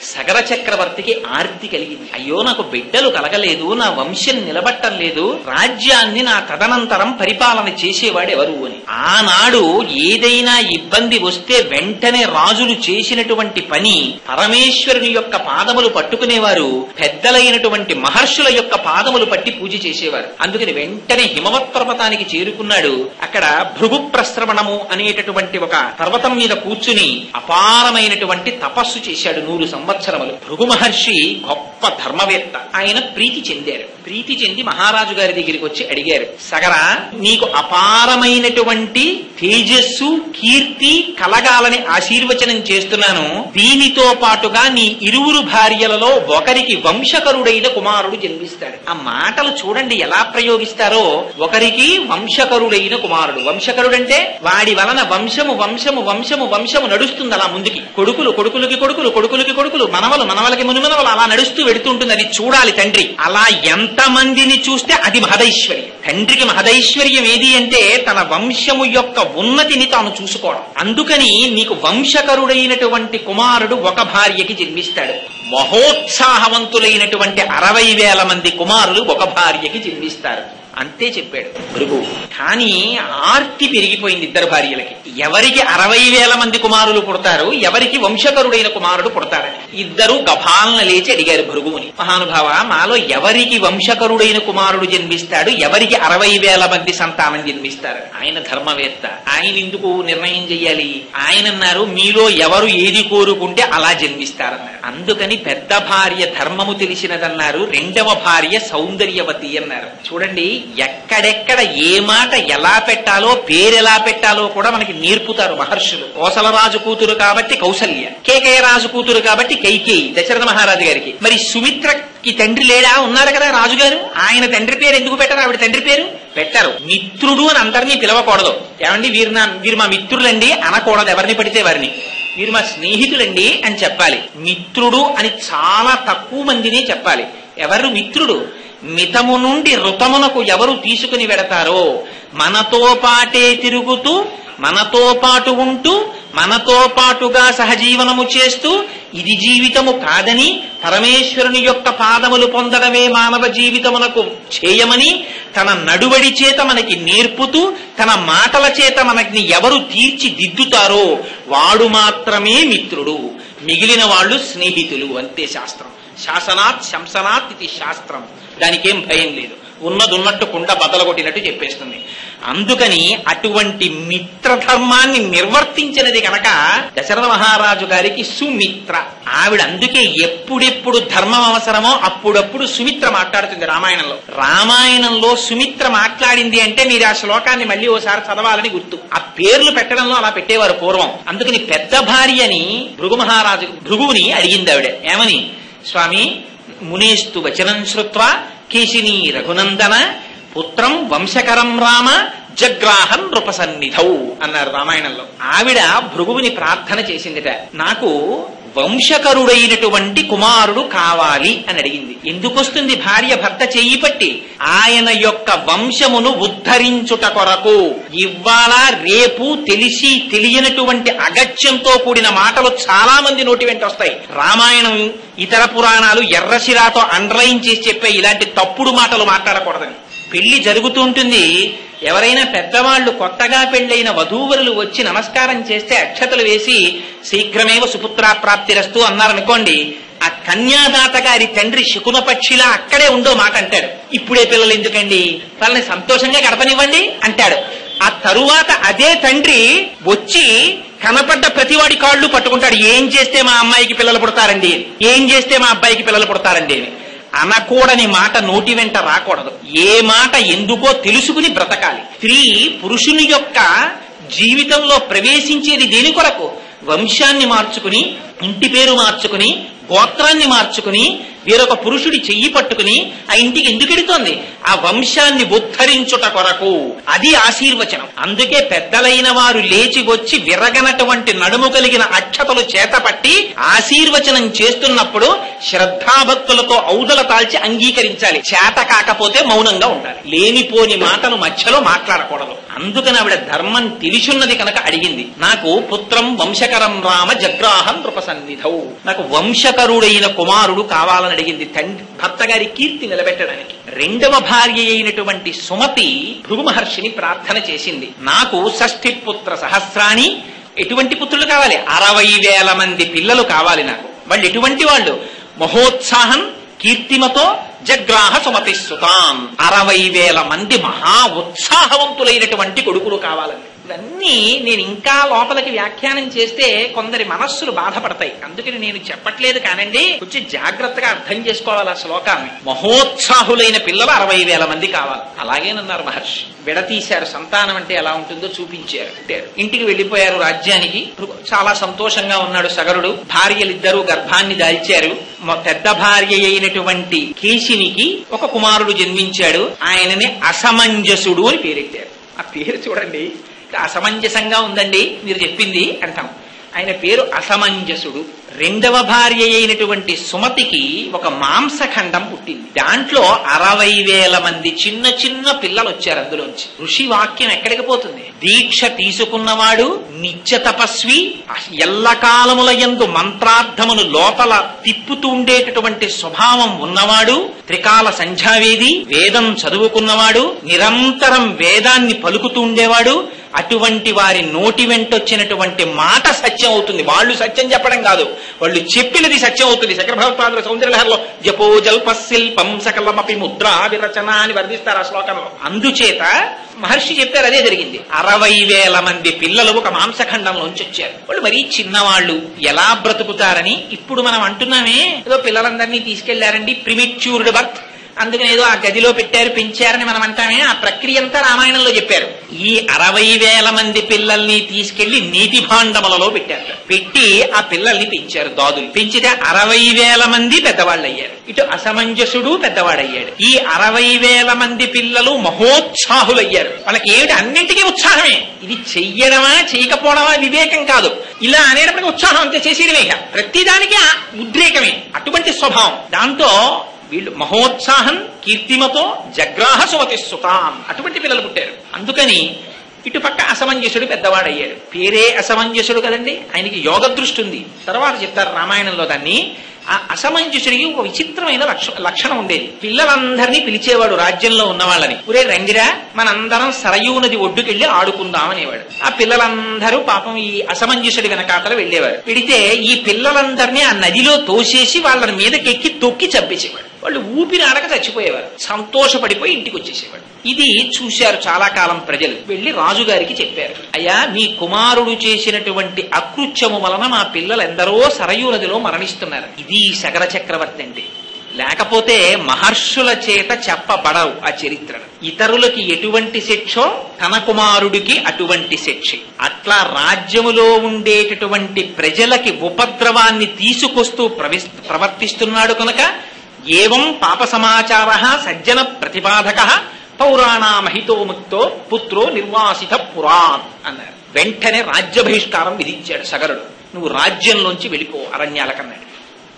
సగర చక్రవర్తికి ఆర్తి కలిగింది. అయ్యో నాకు బిడ్డలు కలగలేదు, నా వంశం నిలబట్టం లేదు, రాజ్యాన్ని నా తదనంతరం పరిపాలన చేసేవాడు ఎవరు అని. ఆనాడు ఏదైనా ఇబ్బంది వస్తే వెంటనే రాజులు చేసినటువంటి పని పరమేశ్వరుని యొక్క పాదములు పట్టుకునేవారు, పెద్దలైనటువంటి మహర్షుల యొక్క పాదములు పట్టి పూజ చేసేవారు. అందుకని వెంటనే హిమవత్ పర్వతానికి చేరుకున్నాడు. అక్కడ భృగు ప్రశ్రవణము అనేటటువంటి ఒక పర్వతం మీద కూర్చుని అపారమైనటువంటి తపస్సు చేశాడు 100 సంవత్సరములు. భృగు మహర్షి గొప్ప ధర్మవేత్త. ఆయన ప్రీతి చెందారు. ప్రీతి చెంది మహారాజు గారి దగ్గరికి వచ్చి అడిగారు, సగరా నీకు అపారమైనటువంటి తేజస్సు కీర్తి కలగాలని ఆశీర్వచనం చేస్తున్నాను. దీనితో పాటుగా నీ 2 భార్యలలో ఒకరికి వంశకరుడైన కుమారుడు జన్మిస్తాడు. ఆ మాటలు చూడండి ఎలా ప్రయోగిస్తారో. ఒకరికి వంశకరుడైన కుమారుడు. వంశకరుడంటే వాడి వలన వంశము వంశము వంశము వంశము నడుస్తుంది అలా ముందుకి. కొడుకులు కొడుకులకి కొడుకులు కొడుకులకి కొడుకులు మనవలకి మునిమనవలు అలా నడుస్తూ వెడుతుంటుంది. అది చూడాలి తండ్రి. అలా ఎంతమందిని చూస్తే అది మహదైశ్వర్యం. తండ్రికి మహదైశ్వర్యం ఏది అంటే తన వంశము యొక్క ఉన్నతిని తాను చూసుకోవడం. అందుకని నీకు వంశకరుడైనటువంటి కుమారుడు ఒక భార్యకి జన్మిస్తాడు. మహోత్సాహవంతులైనటువంటి 60,000 మంది కుమారులు ఒక భార్యకి జన్మిస్తారు. అంతే చెప్పాడు భృగు. కానీ ఆర్తి పెరిగిపోయింది ఇద్దరు భార్యలకి. ఎవరికి 60,000 మంది కుమారులు పుడతారు, ఎవరికి వంశకరుడైన కుమారుడు పుడతారని ఇద్దరు గభాలన లేచి అడిగారు భృగువుని. మహానుభావ, మాలో ఎవరికి వంశకరుడైన కుమారుడు జన్మిస్తాడు, ఎవరికి 60,000 మంది సంతానం జన్మిస్తారు? ఆయన ధర్మవేత్త, ఆయన ఎందుకు నిర్ణయం చెయ్యాలి? ఆయన అన్నారు, మీలో ఎవరు ఏది కోరుకుంటే అలా జన్మిస్తారన్నారు. అందుకని పెద్ద భార్య ధర్మము తెలిసినదన్నారు, రెండవ భార్య సౌందర్యవతి అన్నారు. చూడండి, ఎక్కడెక్కడ ఏ మాట ఎలా పెట్టాలో, పేరెలా పెట్టాలో కూడా మనకి నేర్పుతారు మహర్షులు. కోసలరాజు కూతురు కాబట్టి కౌసల్య, కేకయ్య రాజు కూతురు కాబట్టి కైకేయి దశరథ మహారాజు గారికి. మరి సుమిత్రకి తండ్రి లేడా? ఉన్నారు కదా రాజుగారు. ఆయన తండ్రి పేరు ఎందుకు పెట్టరు? ఆవిడ తండ్రి పేరు పెట్టారు. మిత్రుడు అని అందరినీ పిలవకూడదు. ఏమండి, వీరు మా మిత్రులండి అనకూడదు ఎవరిని పడితే వారిని. వీరు మా స్నేహితులండి అని చెప్పాలి. మిత్రుడు అని చాలా తక్కువ మందిని చెప్పాలి. ఎవరు మిత్రుడు? మితము నుండి ఋతమునకు ఎవరు తీసుకుని వెడతారో, మనతో పాటే తిరుగుతూ, మనతో పాటు ఉంటూ, మనతో పాటుగా సహజీవనము చేస్తూ, ఇది జీవితము కాదని పరమేశ్వరుని యొక్క పాదములు పొందడమే మానవ జీవితమునకు చేయమని తన నడువడి చేత మనకి నేర్పుతూ, తన మాటల చేత మనకి ఎవరు తీర్చిదిద్దుతారో వాడు మాత్రమే మిత్రుడు. మిగిలిన వాళ్ళు స్నేహితులు. అంతే శాస్త్రం. శాసనాత్ శంసనాత్ ఇది శాస్త్రం. దానికేం భయం లేదు. ఉన్నదున్నట్టు కుండ బదలగొట్టినట్టు చెప్పేస్తుంది. అందుకని అటువంటి మిత్రధర్మాన్ని నిర్వర్తించినది కనుక దశరథ మహారాజు గారికి సుమిత్ర ఆవిడ. అందుకే ఎప్పుడెప్పుడు ధర్మం అవసరమో అప్పుడప్పుడు సుమిత్ర మాట్లాడుతుంది రామాయణంలో. రామాయణంలో సుమిత్ర మాట్లాడింది అంటే మీరు ఆ శ్లోకాన్ని మళ్ళీ ఓసారి చదవాలని గుర్తు. ఆ పేర్లు పెట్టడంలో అలా పెట్టేవారు పూర్వం. అందుకని పెద్ద భార్యని భృగువుని అడిగింది ఆవిడ. ఏమని? స్వామి, మునేస్తు వచనం శ్రుత్వా కేశినీ రఘునందన పుత్రం వంశకరం రామ జగ్రాహం నృపసన్నిధౌ అన్నారు రామాయణంలో. ఆవిడ భృగువుని ప్రార్థన చేసిందిట, నాకు వంశకరుడైనటువంటి కుమారుడు కావాలి అని అడిగింది. ఎందుకు వస్తుంది భార్య భర్త చెయ్యి పట్టి? ఆయన యొక్క వంశమును ఉద్ధరించుట కొరకు. ఇవాళ రేపు తెలిసి తెలియనటువంటి అగత్యంతో కూడిన మాటలు చాలా మంది నోటి వెంట వస్తాయి. రామాయణం ఇతర పురాణాలు ఎర్రశిరాతో అండర్లైన్ చేసి చెప్పే ఇలాంటి తప్పుడు మాటలు మాట్లాడకూడదని. పెళ్లి జరుగుతూ ఉంటుంది. ఎవరైనా పెద్దవాళ్లు కొత్తగా పెళ్లైన వధూవరులు వచ్చి నమస్కారం చేస్తే అక్షతలు వేసి శీఘ్రమేవ సుపుత్రాప్రాప్తిరస్తు అన్నారనుకోండి, ఆ కన్యాదాత గారి తండ్రి శకున పక్షిలా అక్కడే ఉండో మాట అంటాడు. ఇప్పుడే పిల్లలు ఎందుకండి, వాళ్ళని సంతోషంగా గడపనివ్వండి అంటాడు. ఆ తరువాత అదే తండ్రి వచ్చి కనపడ్డ ప్రతివాడి కాళ్ళు పట్టుకుంటాడు. ఏం చేస్తే మా అమ్మాయికి పిల్లలు పుడతారండి, ఏం చేస్తే మా అబ్బాయికి పిల్లలు పుడతారండి అని. అనకూడని మాట నోటి వెంట రాకూడదు. ఏ మాట ఎందుకో తెలుసుకుని బ్రతకాలి. స్త్రీ పురుషుని యొక్క జీవితంలో ప్రవేశించేది దేని కొరకు? వంశాన్ని మార్చుకుని, ఇంటి పేరు మార్చుకుని, గోత్రాన్ని మార్చుకుని, వేరొక పురుషుడి చెయ్యి పట్టుకుని ఆ ఇంటికి ఎందుకు ఎడుతోంది? ఆ వంశాన్ని ఉద్ధరించుట కొరకు. అది ఆశీర్వచనం. అందుకే పెద్దలైన వారు లేచి వచ్చి విరగనటువంటి నడుము కలిగిన అక్షతలు చేతపట్టి ఆశీర్వచనం చేస్తున్నప్పుడు శ్రద్ధాభక్తులతో ఔదల తాల్చి అంగీకరించాలి. చేత కాకపోతే మౌనంగా ఉండాలి. లేనిపోని మాటలు మధ్యలో మాట్లాడకూడదు. అందుకని ఆవిడ ధర్మం తెలిసున్నది కనుక అడిగింది. నాకు పుత్రం వంశకరం రామ జగ్రాహం నృపసన్నిధౌ, నాకు వంశకరుడైన కుమారుడు కావాలని అడిగింది. భర్త గారి కీర్తి నిలబెట్టడానికి. రెండవ భార్య అయినటువంటి సుమతి భృగు మహర్షిని ప్రార్థన చేసింది. నాకు షష్ఠి పుత్ర సహస్రాణి. ఎటువంటి పుత్రులు కావాలి? 60,000 మంది పిల్లలు కావాలి నాకు. వాళ్ళు ఎటువంటి వాళ్ళు? మహోత్సాహం కీర్తిమతో జగ్రాహ సుమతి సుతాం. 60,000 మంది మహా ఉత్సాహవంతులైనటువంటి కొడుకులు కావాలని. ఇవన్నీ నేను ఇంకా లోపలికి వ్యాఖ్యానం చేస్తే కొందరి మనస్సులు బాధపడతాయి. అందుకని నేను చెప్పట్లేదు కానండి, కొంచెం జాగ్రత్తగా అర్థం చేసుకోవాలి ఆ శ్లోకాన్ని. మహోత్సాహులైన పిల్లలు 60,000 మంది కావాలి. అలాగేనన్నారు మహర్షి. విడతీశారు. సంతానం అంటే ఎలా ఉంటుందో చూపించారు. ఇంటికి వెళ్లిపోయారు రాజ్యానికి. చాలా సంతోషంగా ఉన్నాడు సగరుడు. భార్యలిద్దరూ గర్భాన్ని దాల్చారు. పెద్ద భార్య అయినటువంటి కేశినికి ఒక కుమారుడు జన్మించాడు. ఆయనని అసమంజసుడు అని పేరెట్టారు. ఆ పేరు చూడండి, అసమంజసంగా ఉందండి మీరు చెప్పింది అంటాం. ఆయన పేరు అసమంజసుడు. రెండవ భార్య అయినటువంటి సుమతికి ఒక మాంసఖండం పుట్టింది. దాంట్లో 60,000 మంది చిన్న చిన్న పిల్లలు వచ్చారు. అందులోంచి ఋషి వాక్యం ఎక్కడికి పోతుంది? దీక్ష తీసుకున్నవాడు, నిత్య తపస్వి, ఎల్లకాలముల యందు మంత్రార్థమును లోపల తిప్పుతూ ఉండేటటువంటి స్వభావం ఉన్నవాడు, త్రికాల సంధ్యావేది, వేదం చదువుకున్నవాడు, నిరంతరం వేదాన్ని పలుకుతూ ఉండేవాడు. అటువంటి వారి నోటి వెంటొచ్చినటువంటి మాట సత్యం అవుతుంది. వాళ్ళు సత్యం చెప్పడం కాదు, వాళ్ళు చెప్పినది సత్యం అవుతుంది. శంకర భగవత్పాదుల సౌందర్యలహరిలో జపో జల్ప శిల్పం సకలమపి ముద్రా విరచన అని వర్ణిస్తారు ఆ శ్లోకంలో. అందుచేత మహర్షి చెప్పారు, అదే జరిగింది. 60,000 మంది పిల్లలు ఒక మాంసఖండంలోంచి వచ్చారు. వాళ్ళు మరీ చిన్నవాళ్ళు, ఎలా బ్రతుకుతారని ఇప్పుడు మనం అంటున్నామే, ఏదో పిల్లలందరినీ తీసుకెళ్లారండి, ప్రిమిచ్యూర్డ్ బర్త్, అందుకని ఏదో ఆ గదిలో పెట్టారు, పెంచారని మనం అంటామే. ఆ ప్రక్రియ అంతా రామాయణంలో చెప్పారు. ఈ 60,000 మంది పిల్లల్ని తీసుకెళ్లి నీటి భాండములలో పెట్టారు. పెట్టి ఆ పిల్లల్ని పెంచారు, దాదులు. పెంచితే 60,000 మంది పెద్దవాళ్ళు అయ్యారు. ఇటు అసమంజసుడు పెద్దవాడయ్యాడు. ఈ 60,000 మంది పిల్లలు మహోత్సాహులయ్యారు. వాళ్ళకి ఏమిటి? అన్నింటికీ ఉత్సాహమే. ఇది చెయ్యడమా చేయకపోవడమా వివేకం కాదు. ఇలా అనేటప్పటికీ ఉత్సాహం అంతే, చేసేయడమే. ప్రతిదానికి ఉద్రేకమే, అటువంటి స్వభావం. దాంతో వీళ్ళు మహోత్సాహం కీర్తిమతో జగ్రాహ సుమతి సుతాం, అటువంటి పిల్లలు పుట్టారు. అందుకని ఇటుపక్క అసమంజసుడు పెద్దవాడయ్యాడు. పేరే అసమంజసుడు కదండి, ఆయనకి యోగ దృష్టి ఉంది. తర్వాత చెప్తారు రామాయణంలో దాన్ని. ఆ అసమంజసుడికి ఒక విచిత్రమైన లక్షణం ఉండేది. పిల్లలందరినీ పిలిచేవాడు రాజ్యంలో ఉన్న వాళ్ళని. ఒరే రంగిరా, మనందరం సరయూ నది ఒడ్డుకెళ్లి ఆడుకుందాం అనేవాడు. ఆ పిల్లలందరూ పాపం ఈ అసమంజసుడి వెనకాతలు వెళ్లేవారు. వెడితే ఈ పిల్లలందరినీ ఆ నదిలో తోసేసి వాళ్ళని మీదకెక్కి తొక్కి చంపేసేవాడు. వాళ్ళు ఊపిరి ఆడక చచ్చిపోయేవారు. సంతోషపడిపోయి ఇంటికి వచ్చేసేవాడు. ఇది చూశారు చాలా కాలం ప్రజలు. వెళ్లి రాజుగారికి చెప్పారు, అయ్యా మీ కుమారుడు చేసినటువంటి అకృత్యము వలన మా పిల్లలెందరో సరయూ నదిలో మరణిస్తున్నారు. ఇది సగర చక్రవర్తి అంటే. లేకపోతే మహర్షుల చేత చెప్పబడవు ఆ చరిత్రను. ఇతరులకి ఎటువంటి శిక్షో తన కుమారుడికి అటువంటి శిక్ష. అట్లా రాజ్యములో ఉండేటటువంటి ప్రజలకి ఉపద్రవాన్ని తీసుకొస్తూ ప్రవర్తిస్తున్నాడు కనుక ఏవం పాప సమాచార సజ్జన ప్రతిపాదక పౌరాణామహితో ముక్తో పుత్రో నిర్వాసిత పురాన్ అన్నారు. వెంటనే రాజ్య బహిష్కారం విధించాడు సగరుడు. నువ్వు రాజ్యంలోంచి వెళ్ళిపో అరణ్యాలకన్నాడు.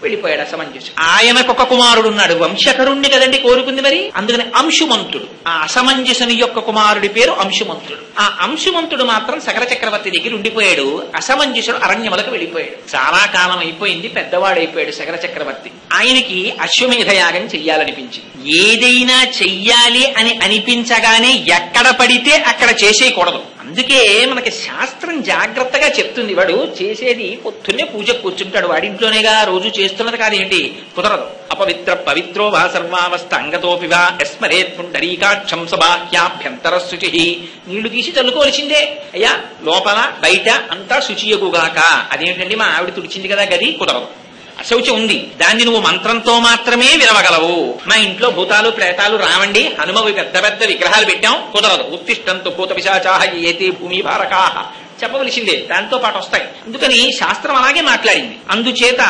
వెళ్ళిపోయాడు అసమంజసుడు. ఆయనకొక కుమారుడు ఉన్నాడు, వంశకరుణ్ణి కదండి కోరుకుంది మరి. అందుకని అంశుమంతుడు, ఆ అసమంజసుని యొక్క కుమారుడి పేరు అంశుమంతుడు. ఆ అంశుమంతుడు మాత్రం సగర చక్రవర్తి దగ్గర ఉండిపోయాడు. అసమంజసుడు అరణ్యములకు వెళ్ళిపోయాడు. చాలా కాలం అయిపోయింది, పెద్దవాడైపోయాడు సగర చక్రవర్తి. ఆయనకి అశ్వమేధ యాగం చెయ్యాలనిపించింది. ఏదైనా చెయ్యాలి అని అనిపించగానే ఎక్కడ పడితే అక్కడ చేసేయకూడదు. అందుకే మనకి శాస్త్రం జాగ్రత్తగా చెప్తుంది. వాడు చేసేది పొద్దున్నే పూజ కూర్చుంటాడు, వాడింట్లోనేగా రోజు చేస్తున్నది కాదేంటి, కుదరదు. అపవిత్ర పవిత్రో వా సర్వావస్థ అంగతోపి వా యస్మరేత్ పుండరీకాక్షం సబాహ్యాభ్యంతర శుచి. నీళ్లు తీసి చల్లుకోవలసిందే. అయ్యా లోపల బయట అంతా శుచియగుగాక. అదేంటండి మా ఆవిడ తుడిచింది కదా గది, కుదరదు. అశౌచం ఉంది, దాన్ని నువ్వు మంత్రంతో మాత్రమే విరవగలవు. మా ఇంట్లో భూతాలు ప్రేతాలు రావండి, హనుమవి పెద్ద పెద్ద విగ్రహాలు పెట్టాం, కుదరదు. ఉత్తిష్టంతో భూత పిశాచాః ఏతే భూమి భారకాః చెప్పవలసిందే, దాంతో పాటు వస్తాయి. అందుకని శాస్త్రం అలాగే మాట్లాడింది. అందుచేత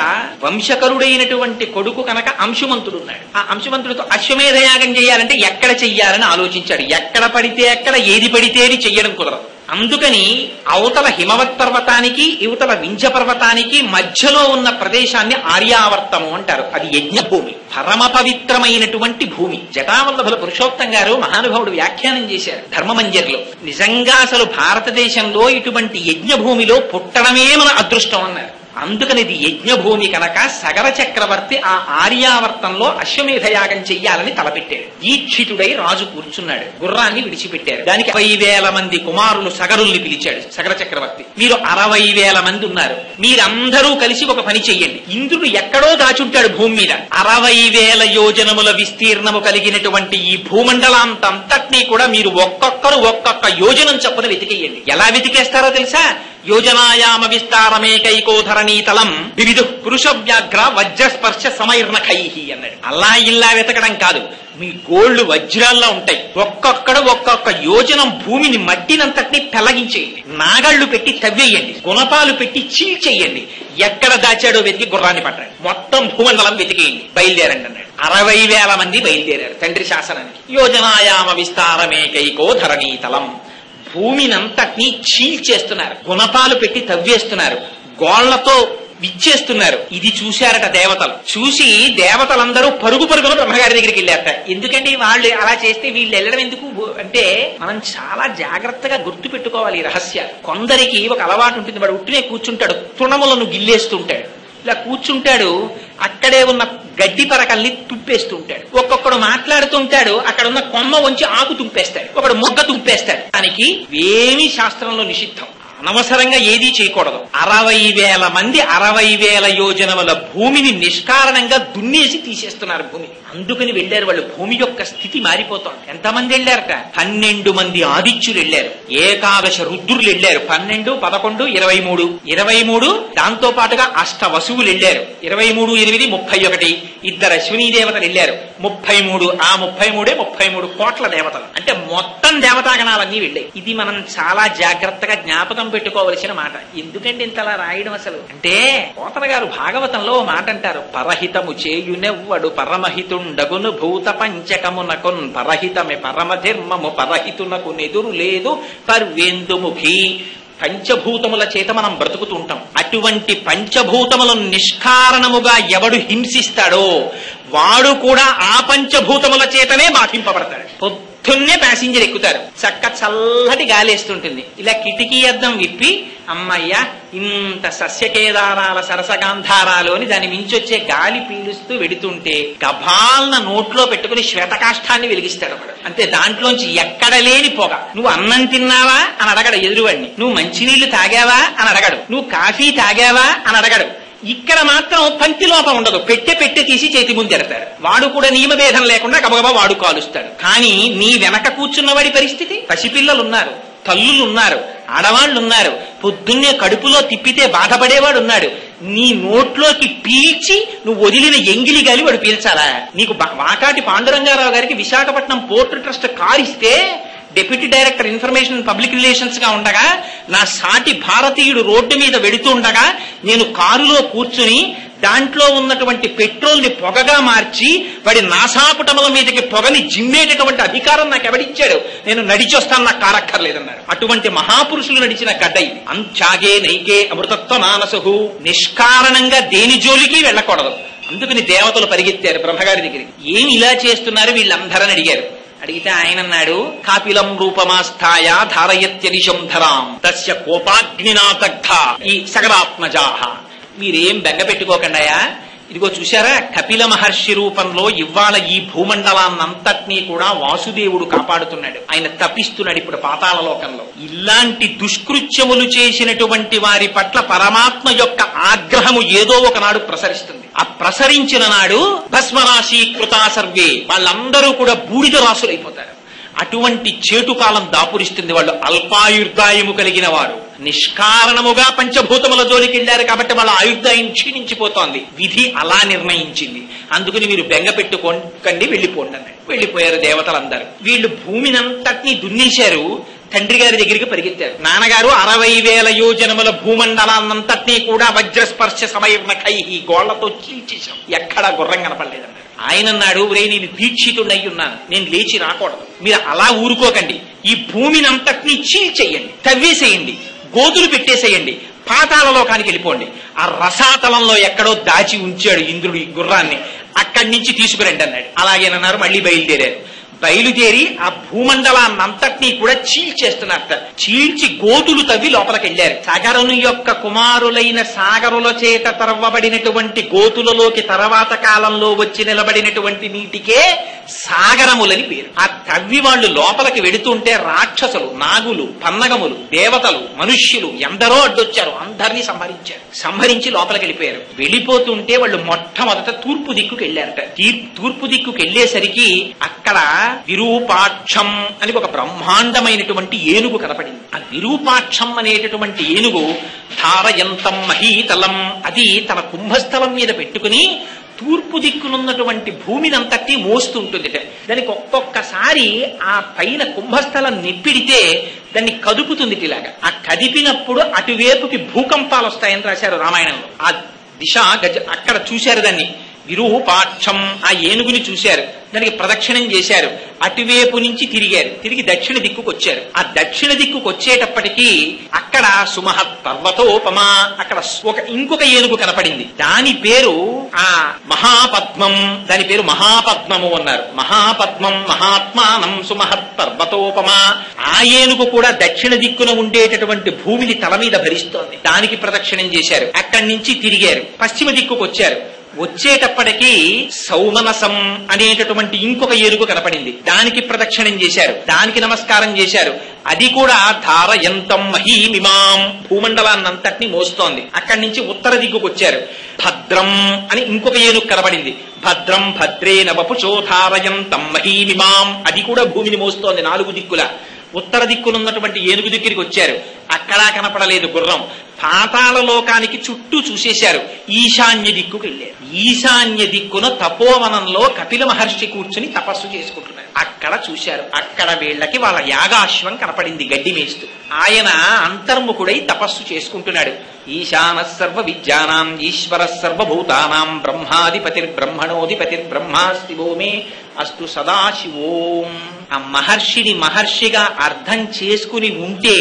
వంశకరుడైనటువంటి కొడుకు కనుక అంశుమంతుడు ఉన్నాడు. ఆ అంశుమంతుడితో అశ్వమేధ యాగం చేయాలంటే ఎక్కడ చెయ్యాలని ఆలోచించాడు. ఎక్కడ పడితే ఎక్కడ, ఏది పడితే అది చెయ్యడం కుదరదు. అందుకని అవతల హిమవత్ పర్వతానికి ఇవతల వింధ్య పర్వతానికి మధ్యలో ఉన్న ప్రదేశాన్ని ఆర్యావర్తము అంటారు. అది యజ్ఞభూమి, పరమ పవిత్రమైనటువంటి భూమి. జటావల్లభుల పురుషోత్తం గారు మహానుభావుడు వ్యాఖ్యానం చేశారు ధర్మమంజరిలో. నిజంగా అసలు భారతదేశంలో ఇటువంటి యజ్ఞభూమిలో పుట్టడమే మన అదృష్టం అన్నారు. అందుకని ఇది యజ్ఞభూమి కనుక సగర చక్రవర్తి ఆ ఆర్యావర్తంలో అశ్వమేధ యాగం చెయ్యాలని తలపెట్టాడు. దీక్షితుడై రాజు కూర్చున్నాడు. గుర్రాన్ని విడిచిపెట్టారు. దానికి 60,000 మంది కుమారులు సగరుల్ని పిలిచాడు సగర చక్రవర్తి. మీరు 60,000 మంది ఉన్నారు, మీరందరూ కలిసి ఒక పని చెయ్యండి. ఇంద్రుడు ఎక్కడో దాచుంటాడు భూమి మీద. 60,000 యోజనముల విస్తీర్ణము కలిగినటువంటి ఈ భూమండలాంతంతటినీ కూడా మీరు ఒక్కొక్కరు ఒక్కొక్క యోజనం చొప్పున వెతికేయండి. ఎలా వెతికేస్తారో తెలుసా? యోజనాయామ విస్తారమేకైకో ధరణీతలం వివిధ పురుష వ్యాఘ్ర వజ్రస్పర్శ సమైర్నఖైహి అన్నాడు. అలా ఇలా వెతకడం కాదు, మీ గోళ్లు వజ్రాల్లో ఉంటాయి. ఒక్కొక్కడు ఒక్కొక్క యోజనం భూమిని మట్టినంతటినీ పెళ్లగించేయండి. నాగళ్లు పెట్టి తవ్వేయండి, గుణపాలు పెట్టి చీల్చేయండి. ఎక్కడ దాచాడో వెతికి గుర్రాన్ని పట్టండి. మొత్తం భూమండలం వెతికేయండి, బయలుదేరండి అన్నాడు. 60,000 మంది బయలుదేరారు తండ్రి శాసనానికి. యోజనాయామ విస్తారమేకైకో ధరణీతలం, భూమినంతటినీ చీల్చేస్తున్నారు, గుణపాలు పెట్టి తవ్వేస్తున్నారు, గోళ్లతో విచ్చేస్తున్నారు. ఇది చూశారట దేవతలు. చూసి దేవతలందరూ పరుగు పరుగున బ్రహ్మగారి దగ్గరికి వెళ్ళారట. ఎందుకంటే వాళ్ళు అలా చేస్తే వీళ్ళు వెళ్ళడం ఎందుకు అంటే మనం చాలా జాగ్రత్తగా గుర్తు పెట్టుకోవాలి ఈ రహస్యాలు. కొందరికి ఒక అలవాటు ఉంటుంది, వాడు ఉట్టినే కూర్చుంటాడు, తృణములను గిల్లేస్తుంటాడు, ఇలా కూర్చుంటాడు, అక్కడే ఉన్న గడ్డి పరకల్ని తుప్పేస్తూ ఉంటాడు. ఒక్కొక్కడు మాట్లాడుతుంటాడు, అక్కడ ఉన్న కొమ్మ వంచి ఆకు తుంపేస్తాడు, ఒకడు మొగ్గ తుంపేస్తాడు. దానికి ఏమీ శాస్త్రంలో నిషిద్ధం, అనవసరంగా ఏదీ చేయకూడదు. 60,000 మంది 60,000 యోజనముల భూమిని నిష్కారణంగా దున్నేసి తీసేస్తున్నారు భూమి. అందుకని వెళ్లారు వాళ్ళు. భూమి యొక్క స్థితి మారిపోతోంది. ఎంతమంది వెళ్లారట? 12 మంది ఆదిత్యులు వెళ్లారు, ఏకాదశ రుద్రులు వెళ్లారు. 12, 11, 23 దాంతో పాటుగా అష్ట వసువులు వెళ్లారు. 23, 8, 31 2 అశ్వినీ దేవతలు వెళ్లారు. 33 ఆ 33 కోట్ల దేవతలు. అంటే మొత్తం దేవతాగణాలన్నీ వెళ్ళాయి. ఇది మనం చాలా జాగ్రత్తగా జ్ఞాపకం పెట్టుకోవలసిన మాట. ఎందుకంటే ఇంతలా రాయడం అసలు అంటే పోతన గారు భాగవతంలో మాట అంటారు, పరహితము చేయునెవ్వడు పరమహితుండగును భూత పంచకమునకున్ పరహితమే పరమధర్మము పరహితునకు నెదురు లేదు పర్వేందుముఖి. పంచభూతముల చేత మనం బ్రతుకుతూ ఉంటాం. అటువంటి పంచభూతములను నిష్కారణముగా ఎవడు హింసిస్తాడో వాడు కూడా ఆ పంచభూతముల చేతనే బాధింపబడతాడు. పొద్దున్నే ప్యాసింజర్ ఎక్కుతారు, చల్లటి గాలేస్తుంటుంది, ఇలా కిటికీ అద్దం విప్పి అమ్మయ్య ఇంత సస్యకేదారాల సరసగాంధారాలు అని దాని మించొచ్చే గాలి పీలుస్తూ వెడుతుంటే గభాలన నోట్లో పెట్టుకుని శ్వేతకాష్ఠాన్ని వెలిగిస్తాడు ఒకడు. అంతే, దాంట్లోంచి ఎక్కడ లేని పొగ. నువ్వు అన్నం తిన్నావా అని అడగడు ఎదురువాడిని, నువ్వు మంచినీళ్లు తాగావా అని అడగడు, నువ్వు కాఫీ తాగావా అని అడగడు. ఇక్కడ మాత్రం పంక్తి లోపం ఉండదు, పెట్టె తీసి చేతి ముందెడతాడు. వాడు కూడా నియమభేదం లేకుండా గబగబా వాడు కాలుస్తాడు. కానీ నీ వెనక కూర్చున్నవాడి పరిస్థితి, పసిపిల్లలున్నారు, తల్లులున్నారు, ఆడవాళ్లున్నారు, పొద్దున్నే కడుపులో తిప్పితే బాధపడేవాడు ఉన్నాడు. నీ నోట్లోకి పీల్చి నువ్వు వదిలిన ఎంగిలి గాలి వాడు పీల్చాలా? నీకు వాకాటి పాండురంగారావు గారికి విశాఖపట్నం పోర్టు ట్రస్ట్ కారిస్తే deputy director information public relations గా ఉండగా నా సాటి భారతీయుడు రోడ్డు మీద వెడుతూ ఉండగా నేను కారులో కూర్చుని దాంట్లో ఉన్నటువంటి పెట్రోల్ ని పొగగా మార్చి వాడి నాసాపుటముల మీదకి పొగని జిమ్మేటటువంటి అధికారం నాకు ఎవడిచ్చాడు? నేను నడిచొస్తాను, నాకు కారక్కర్లేదన్నాడు. అటువంటి మహాపురుషులు నడిచిన గడ్డ ఇది. అంత్యాగే నైకే అమృతత్వ మానసు. నిష్కారణంగా దేని జోలికి వెళ్ళకూడదు. అందుకని దేవతలు పరిగెత్తారు బ్రహ్మగారి దగ్గరికి. ఏమి ఇలా చేస్తున్నారు వీళ్ళందరని అడిగారు. అడిగితే ఆయన అన్నాడు, కాపిలం రూపమాస్థాయ ధారయత్యదిశం ధరాం తస్య కోపాగ్నినాదగ్ధ ఈ సగరాత్మజాహ. మీరేం బెంగ పెట్టుకోకండాయా, ఇదిగో చూశారా కపిల మహర్షి రూపంలో ఇవాళ ఈ భూమండలాన్నంతటినీ కూడా వాసుదేవుడు కాపాడుతున్నాడు. ఆయన తప్పిస్తున్నాడు ఇప్పుడు పాతాళ లోకంలో. ఇలాంటి దుష్కృత్యములు చేసినటువంటి వారి పట్ల పరమాత్మ యొక్క ఆగ్రహము ఏదో ఒకనాడు ప్రసరిస్తుంది. ఆ ప్రసరించిన నాడు భస్మరాశి కృతా సర్వే, వాళ్ళందరూ కూడా బూడిద రాసులైపోతారు. అటువంటి చేటుకాలం దాపురిస్తుంది. వాళ్ళు అల్పాయుర్దాయము కలిగిన వారు నిష్కారణముగా పంచభూతముల జోలికి వెళ్లారు కాబట్టి వాళ్ళ ఆయుర్దాయం క్షీణించిపోతోంది. విధి అలా నిర్ణయించింది. అందుకని మీరు బెంగ పెట్టుకోకండి, వెళ్ళిపోండి అన్నాడు. వెళ్ళిపోయారు దేవతలందరూ. వీళ్ళు భూమినంతటినీ దున్నేశారు. తండ్రి గారి దగ్గరికి పరిగెత్తారు. నాన్నగారు 60,000 యోజనముల భూమండలాన్నంతటినీ కూడా వజ్రస్పర్శ సమయర్ణకై గోళ్లతో చీల్చేశాం, ఎక్కడా గుర్రం కనపడలేదన్నాడు. ఆయన అన్నాడు, ఒరే నేను దీక్షితుడై ఉన్నాను, నేను లేచి రాకూడదు, మీరు అలా ఊరుకోకండి, ఈ భూమినంతటినీ చీల్చేయండి, తవ్వేసేయండి, గోతులు పెట్టేసేయండి, పాతాళ లోకానికి వెళ్ళిపోండి. ఆ రసాతలంలో ఎక్కడో దాచి ఉంచాడు ఇంద్రుడు ఈ గుర్రాన్ని, అక్కడి నుంచి తీసుకురండి అన్నాడు. అలాగేనన్నారు. మళ్ళీ బయలుదేరారు. బయలుదేరి ఆ భూమండలాన్నంతటినీ కూడా చీల్చేస్తున్నారట. చీల్చి గోతులు తవ్వి లోపలికి వెళ్లారు. సాగరుని యొక్క కుమారులైన సాగరుల చేత తవ్వబడినటువంటి గోతులలోకి తర్వాత కాలంలో వచ్చి నిలబడినటువంటి నీటికే సాగరములని పేరు. ఆ తవ్వి వాళ్ళు లోపలికి వెడుతుంటే రాక్షసులు, నాగులు, పన్నగములు, దేవతలు, మనుష్యులు ఎందరో అడ్డొచ్చారు. అందరినీ సంహరించి లోపలికి వెళ్ళిపోయారు. వెళ్ళిపోతుంటే వాళ్ళు మొట్టమొదట తూర్పు దిక్కుకి వెళ్లారట. తూర్పు దిక్కుకి వెళ్లేసరికి అక్కడ విరూపాక్షం అని ఒక బ్రహ్మాండమైనటువంటి ఏనుగు కనపడింది. ఆ విరూపాక్షం అనేటటువంటి ఏనుగు ధారయంతం మహీతలం, అది తన కుంభస్థలం మీద పెట్టుకుని తూర్పు దిక్కునున్నటువంటి భూమినంతటి మోస్తుంటుంది. దానికి ఒక్కొక్కసారి ఆ పైన కుంభస్థలం నిప్పిడితే దాన్ని కదుపుతుంది. ఇలాగా ఆ కదిపినప్పుడు అటువైపుకి భూకంపాలు వస్తాయని రాశారు రామాయణంలో. ఆ దిశ అక్కడ చూశారు దాన్ని. విరూపాక్షం ఆ ఏనుగుని చూశారు, దానికి ప్రదక్షిణం చేశారు, అటువైపు నుంచి తిరిగారు, తిరిగి దక్షిణ దిక్కుకు వచ్చారు. ఆ దక్షిణ దిక్కుకు వచ్చేటప్పటికీ అక్కడ సుమహత్ పర్వతోపమా అక్కడ ఇంకొక ఏనుగు కనపడింది. దాని పేరు ఆ మహాపద్మం, దాని పేరు మహాపద్మము అన్నారు. మహాపద్మం మహాత్మానం సుమహత్ పర్వతోపమా. ఆ ఏనుగు కూడా దక్షిణ దిక్కున ఉండేటటువంటి భూమిని తల మీద భరిస్తోంది. దానికి ప్రదక్షిణం చేశారు, అక్కడి నుంచి తిరిగారు, పశ్చిమ దిక్కుకు వచ్చారు. వచ్చేటప్పటికీ సౌమనసం అనేటటువంటి ఇంకొక ఏనుగు కనపడింది, దానికి ప్రదక్షిణం చేశారు, దానికి నమస్కారం చేశారు. అది కూడా ధారయంతం మహీమిమాం భూమండలాన్నంతటినీ మోస్తోంది. అక్కడి నుంచి ఉత్తర దిక్కుకు వచ్చారు. భద్రం అని ఇంకొక ఏనుగు కనపడింది. భద్రం భద్రేన వపుచో ధారయంతం మహీమిమాం, అది కూడా భూమిని మోస్తోంది నాలుగు దిక్కుల. ఉత్తర దిక్కునున్నటువంటి ఏనుగు దగ్గరికి వచ్చారు, అక్కడా కనపడలేదు గుర్రం. పాతాళ లోకానికి చుట్టూ చూసేశారు, ఈశాన్య దిక్కుకు వెళ్ళారు. ఈశాన్య దిక్కున తపోవనంలో కపిల మహర్షి కూర్చుని తపస్సు చేసుకుంటున్నారు, అక్కడ చూశారు. అక్కడ వీళ్ళకి వాళ్ళ యాగాశ్వం కనపడింది గడ్డి మేస్తూ. ఆయన అంతర్ముఖుడై తపస్సు చేసుకుంటున్నాడు. ఈశాన సర్వ విద్యానాం ఈశ్వర సర్వభూతానాం బ్రహ్మాధిపతిర్బ్రహ్మణోధిపతిర్బ్రహ్మాస్తి భూమే అస్తు సదాశివోం. ఆ మహర్షిని మహర్షిగా అర్థం చేసుకుని ఉంటే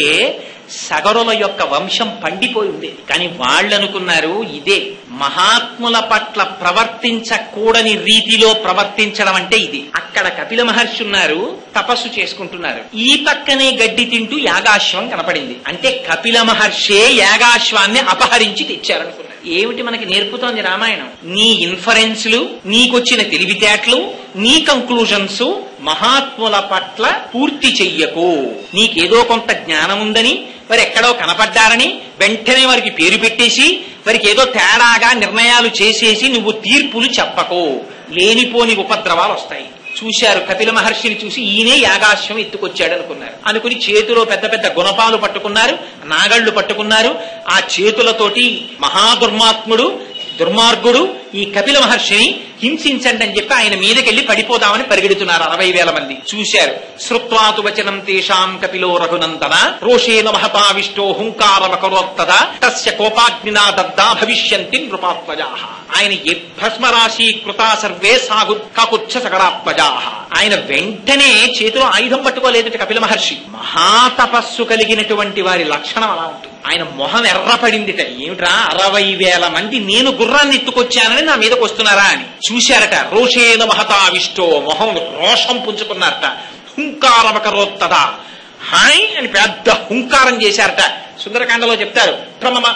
సగరుల యొక్క వంశం పండిపోయి ఉండేది. కానీ వాళ్ళనుకున్నారు ఇదే మహాత్ముల పట్ల ప్రవర్తించకూడని రీతిలో ప్రవర్తించడం అంటే ఇది. అక్కడ కపిల మహర్షి ఉన్నారు, తపస్సు చేసుకుంటున్నారు. ఈ పక్కనే గడ్డి తింటూ యాగాశ్వం కనపడింది. అంటే కపిల మహర్షే యాగాశ్వాన్ని అపహరించి తెచ్చారనుకున్నారు. ఏమిటి మనకి నేర్పుతోంది రామాయణం? నీ ఇన్ఫరెన్స్లు, నీకొచ్చిన తెలివితేటలు, నీ కంక్లూజన్స్ మహాత్ముల పట్ల పూర్తి చెయ్యకు. నీకేదో కొంత జ్ఞానం ఉందని, వారు ఎక్కడో కనపడ్డారని వెంటనే వారికి పేరు పెట్టేసి వారికి ఏదో తేడాగా నిర్ణయాలు చేసేసి నువ్వు తీర్పులు చెప్పకు. లేనిపోని ఉపద్రవాలు వస్తాయి. చూశారు, కపిల మహర్షిని చూసి ఈయనే యాగాశ్వం ఎత్తుకొచ్చాడు అనుకున్నారు. అనుకుని చేతిలో పెద్ద పెద్ద గుణపాలు పట్టుకున్నారు, నాగళ్లు పట్టుకున్నారు. ఆ చేతులతోటి దుర్మార్గుడు ఈ కపిల మహర్షిని హింసించండి అని చెప్పి ఆయన మీదకెళ్లి పడిపోదామని పరిగెడుతున్నారు 60,000 మంది. చూశారు. శ్రుత్వాతు వచనం తేషాం కపిలో రఘునందన రోషేణ మహతావిష్టో హుంకారమకరోత్తద తస్య కోపాగ్నినా దగ్ధా భవిష్యంతి నృపాత్మజాః. ఆయన భస్మరాశి కృతా సర్వే కాకుచ్చ సకరాత్మజాః. ఆయన వెంటనే చేతిలో ఆయుధం పట్టుకోలేదంటే కపిల మహర్షి. మహాతపస్సు కలిగినటువంటి వారి లక్షణం అలా ఉంటుంది. ఆయన మొహం ఎర్రపడిందిట. ఏమిట్రా 60,000 మంది నేను గుర్రాన్ని ఎత్తుకొచ్చానని నా మీదకి వస్తున్నారా అని చూశారట. రోషేణ మహతావిష్టో మొహం రోషం పుంజుకున్నారట. హుంకారమకరోత్తదా హాయ్ అని పెద్ద హుంకారం చేశారట. సుందరకాండలో చెప్తారు,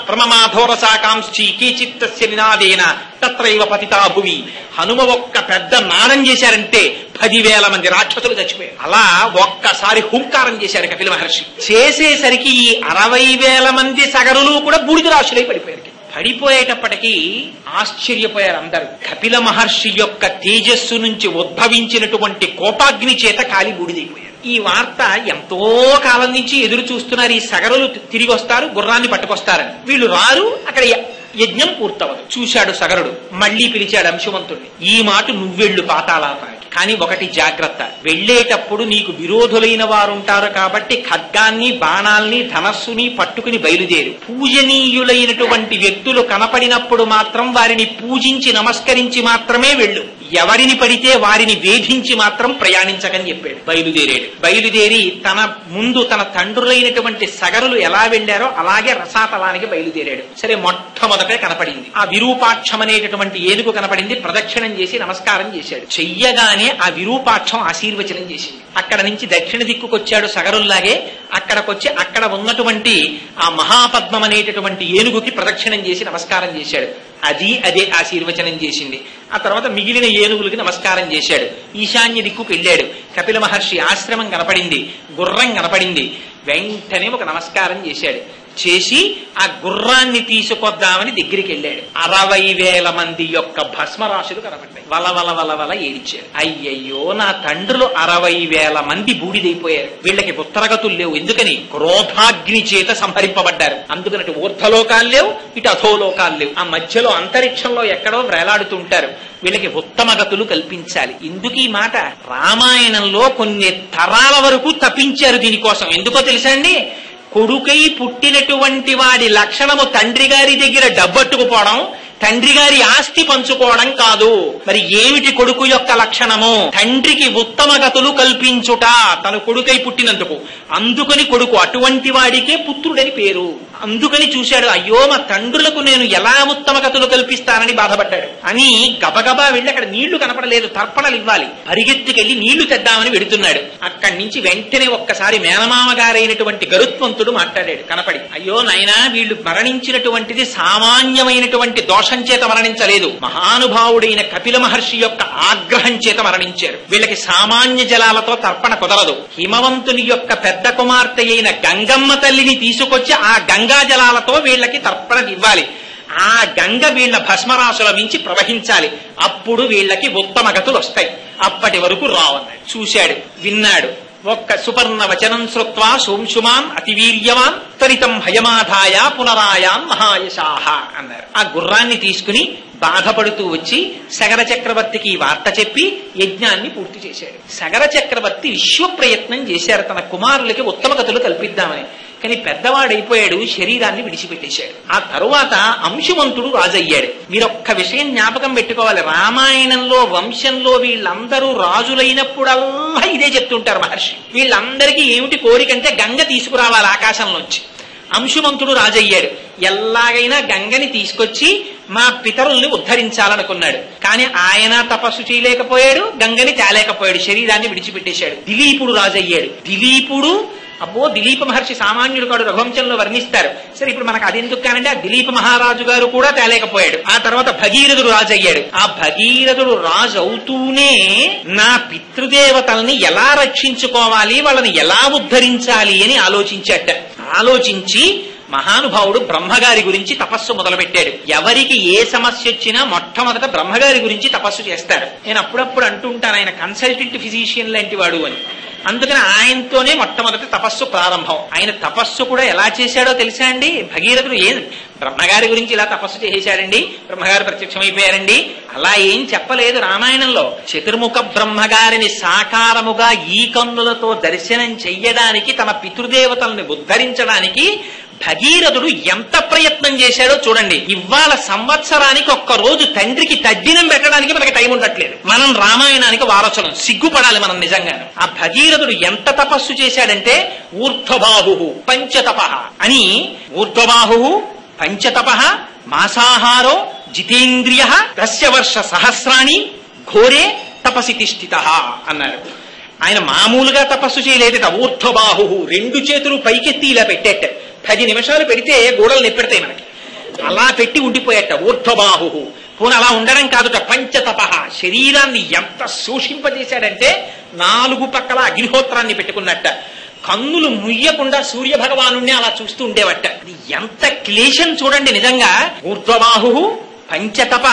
ప్రమమాధోరసాకాంక్షి కీచిత్తస్య నినాదేన తత్రైవ పతితా భువి. హనుమ ఒక్క పెద్ద నాదం చేశారంటే 10,000 మంది రాక్షసులు చచ్చిపోయారు. అలా ఒక్కసారి హుంకారం చేశారు కపిల మహర్షి. చేసేసరికి ఈ 60,000 మంది సగరులు కూడా బూడిద రాశులై పడిపోయారు. పడిపోయేటప్పటికీ ఆశ్చర్యపోయారు అందరూ. కపిల మహర్షి యొక్క తేజస్సు నుంచి ఉద్భవించినటువంటి కోపాగ్ని చేత కాలి బూడిదైపోయారు. ఈ వార్త ఎంతో కాలం నుంచి ఎదురు చూస్తున్నారు. ఈ సగరులు తిరిగి వస్తారు, గుర్రాన్ని పట్టుకొస్తారని. వీళ్ళు రారు, అక్కడ యజ్ఞం పూర్తవదు. చూశాడు సగరుడు, మళ్లీ పిలిచాడు అంశుమంతుడిని. ఈ మాట నువ్వెళ్ళు పాతాళానికి, కానీ ఒకటి జాగ్రత్త, వెళ్లేటప్పుడు నీకు విరోధులైన వారుంటారు కాబట్టి ఖడ్గాన్ని బాణాల్ని ధనస్సుని పట్టుకుని బయలుదేరు. పూజనీయులైనటువంటి వ్యక్తులు కనపడినప్పుడు మాత్రం వారిని పూజించి నమస్కరించి మాత్రమే వెళ్ళు. ఎవరిని పడితే వారిని వేధించి మాత్రం ప్రయాణించకని చెప్పాడు. బయలుదేరి తన ముందు తన తండ్రులైనటువంటి సగరులు ఎలా వెళ్లారో అలాగే రసాతలానికి బయలుదేరాడు. సరే, మొట్టమొదటే కనపడింది ఆ విరూపాక్షం అనేటటువంటి ఏనుగు కనపడింది. ప్రదక్షిణం చేసి నమస్కారం చేశాడు. చెయ్యగానే ఆ విరూపాక్షం ఆశీర్వచనం చేసింది. అక్కడ నుంచి దక్షిణ దిక్కుకొచ్చాడు సగరుల్లాగే. అక్కడికొచ్చి అక్కడ ఉన్నటువంటి ఆ మహాపద్మం అనేటటువంటి ఏనుగుకి ప్రదక్షిణం చేసి నమస్కారం చేశాడు. అదే ఆశీర్వచనం చేసింది. ఆ తర్వాత మిగిలిన ఏనుగులకి నమస్కారం చేశాడు. ఈశాన్య దిక్కుకు వెళ్ళాడు. కపిల మహర్షి ఆశ్రమం కనపడింది, గుర్రం కనపడింది. వెంటనే ఒక నమస్కారం చేశాడు. చేసి ఆ గుర్రాన్ని తీసుకొద్దామని దగ్గరికి వెళ్ళాడు. 60,000 మంది యొక్క భస్మరాశులు కనపడ్డాయి. వల ఏడిచారు. అయ్యయ్యో, నా తండ్రులు 60,000 మంది బూడిదైపోయారు. వీళ్ళకి ఉత్తరగతులు లేవు. ఎందుకని? క్రోధాగ్ని చేత సంహరింపబడ్డారు. అందుకని ఊర్ధ్వలోకాలు లేవు, ఇటు అధోలోకాలు లేవు. ఆ మధ్యలో అంతరిక్షంలో ఎక్కడో వేలాడుతుంటారు. వీళ్ళకి ఉత్తమ గతులు కల్పించాలి. ఎందుకు ఈ మాట? రామాయణంలో కొన్ని తరాల వరకు తప్పించారు దీనికోసం. ఎందుకో తెలుసా అండి? కొడుకై పుట్టినటువంటి వాడి లక్షణము తండ్రి గారి దగ్గర డబ్బట్టుకుపోవడం, తండ్రి గారి ఆస్తి పంచుకోవడం కాదు. మరి ఏమిటి కొడుకు యొక్క లక్షణము? తండ్రికి ఉత్తమ గతులు కల్పించుట, తన కొడుకై పుట్టినందుకు. అందుకని కొడుకు, అటువంటి వాడికే పుత్రుడని పేరు. అందుకని చూశాడు, అయ్యో మా తండ్రులకు నేను ఎలా ఉత్తమ గతులు కల్పిస్తానని బాధపడ్డాడు. అని గబగబా వెళ్ళి అక్కడ నీళ్లు కనపడలేదు, తర్పణలు ఇవ్వాలి, పరిగెత్తుకెళ్లి నీళ్లు తెద్దామని వెడుతున్నాడు. అక్కడి నుంచి వెంటనే ఒక్కసారి మేనమామ గారైనటువంటి గరుత్మంతుడు మాట్లాడాడు కనపడి, అయ్యో నాయనా, వీళ్ళు మరణించినటువంటిది సామాన్యమైనటువంటి దోషం చేత మరణించలేదు, మహానుభావుడైన కపిల మహర్షి యొక్క ఆగ్రహం చేత మరణించారు. వీళ్ళకి సామాన్య జలాలతో తర్పణ కుదరదు. హిమవంతుని యొక్క పెద్ద కుమార్తె అయిన గంగమ్మ తల్లిని తీసుకొచ్చి ఆ గంగా జలాలతో వీళ్ళకి తర్పణ ఇవ్వాలి. ఆ గంగ వీళ్ళ భస్మరాశుల మించి ప్రవహించాలి. అప్పుడు వీళ్ళకి ఉత్తమ గతులు వస్తాయి. అప్పటి వరకు రావన్నాడు. చూశాడు, విన్నాడు. ఒక్క సుపర్ణ వచనం శ్రుత్వా సోంశుమాన్ అతివీర్యవాన్ త్వరితం హయమాధాయ పునరాయాన్ మహాయశాహ అన్నారు. ఆ గుర్రాన్ని తీసుకుని బాధపడుతూ వచ్చి సగర చక్రవర్తికి వార్త చెప్పి యజ్ఞాన్ని పూర్తి చేశాడు. సగర చక్రవర్తి విశ్వ ప్రయత్నం చేశారు తన కుమారులకి ఉత్తమ గతులు కల్పిద్దామని. కానీ పెద్దవాడైపోయాడు, శరీరాన్ని విడిచిపెట్టేశాడు. ఆ తరువాత అంశుమంతుడు రాజయ్యాడు. మీరొక్క విషయం జ్ఞాపకం పెట్టుకోవాలి, రామాయణంలో వంశంలో వీళ్ళందరూ రాజులైనప్పుడల్లా ఇదే చెప్తుంటారు మహర్షి. వీళ్ళందరికీ ఏమిటి కోరికంటే గంగ తీసుకురావాలి ఆకాశంలోంచి. అంశుమంతుడు రాజయ్యాడు. ఎలాగైనా గంగని తీసుకొచ్చి మా పితరుల్ని ఉద్ధరించాలనుకున్నాడు. కానీ ఆయన తపస్సు చేయలేకపోయాడు, గంగని తేలేకపోయాడు, శరీరాన్ని విడిచిపెట్టేశాడు. దిలీపుడు రాజయ్యాడు. దిలీపుడు, అబ్బో దిలీప మహర్షి సామాన్యుడు కాడు, రఘువంశంలో వర్ణిస్తారు. సరే, ఇప్పుడు మనకు అది ఎందుకు కానంటే ఆ దిలీప మహారాజు గారు కూడా తేలేకపోయాడు. ఆ తర్వాత భగీరథుడు రాజు అయ్యాడు. ఆ భగీరథుడు రాజు అవుతూనే నా పితృదేవతల్ని ఎలా రక్షించుకోవాలి, వాళ్ళని ఎలా ఉద్ధరించాలి అని ఆలోచించాట. ఆలోచించి మహానుభావుడు బ్రహ్మగారి గురించి తపస్సు మొదలుపెట్టాడు. ఎవరికి ఏ సమస్య వచ్చినా మొట్టమొదట బ్రహ్మగారి గురించి తపస్సు చేస్తారు. నేను అప్పుడప్పుడు అంటుంటాను, ఆయన కన్సల్టెంట్ ఫిజిషియన్ లాంటి వాడు అని. అందుకని ఆయనతోనే మొట్టమొదటి తపస్సు ప్రారంభం. ఆయన తపస్సు కూడా ఎలా చేశాడో తెలుసా అండి? భగీరథుడు బ్రహ్మగారి గురించి ఇలా తపస్సు చేశాడండి, బ్రహ్మగారు ప్రత్యక్షమైపోయారండి, అలా ఏం చెప్పలేదు రామాయణంలో. చతుర్ముఖ బ్రహ్మగారిని సాకారముగా ఈ కన్నులతో దర్శనం చెయ్యడానికి, తన పితృదేవతల్ని ఉద్ధరించడానికి భగీరథుడు ఎంత ప్రయత్నం చేశాడో చూడండి. ఇవాళ సంవత్సరానికి ఒక్క రోజు తండ్రికి తద్దినం పెట్టడానికి మనకి టైం ఉండట్లేదు. మనం రామాయణానికి వారసులం, సిగ్గుపడాలి మనం నిజంగా. ఆ భగీరథుడు ఎంత తపస్సు చేశాడంటే ఊర్ధ్వబాహు పంచతప అని, ఊర్ధ్వబాహు పంచతప మాసాహారో జితేంద్రియ దశవర్ష సహస్రాణి ఘోరే తపసి తిష్ఠిత అన్నారు. ఆయన మామూలుగా తపస్సు చేయలేదట. ఊర్ధ్వబాహు, రెండు చేతులు పైకెత్తి ఇలా పెట్టేట. 10 నిమిషాలు పెడితే గోడలు నెప్పెడతాయి మనకి. అలా పెట్టి ఉండిపోయేట ఊర్ధ్వబాహు. పోనీ అలా ఉండడం కాదుట, పంచతప, శరీరాన్ని ఎంత శోషింపజేశాడంటే 4 పక్కల అగ్నిహోత్రాన్ని పెట్టుకున్నట్ట. కన్నులు ముయ్యకుండా సూర్య భగవాను అలా చూస్తూ ఉండేవట. ఎంత క్లేశం చూడండి నిజంగా. ఊర్ధ్వబాహు పంచతప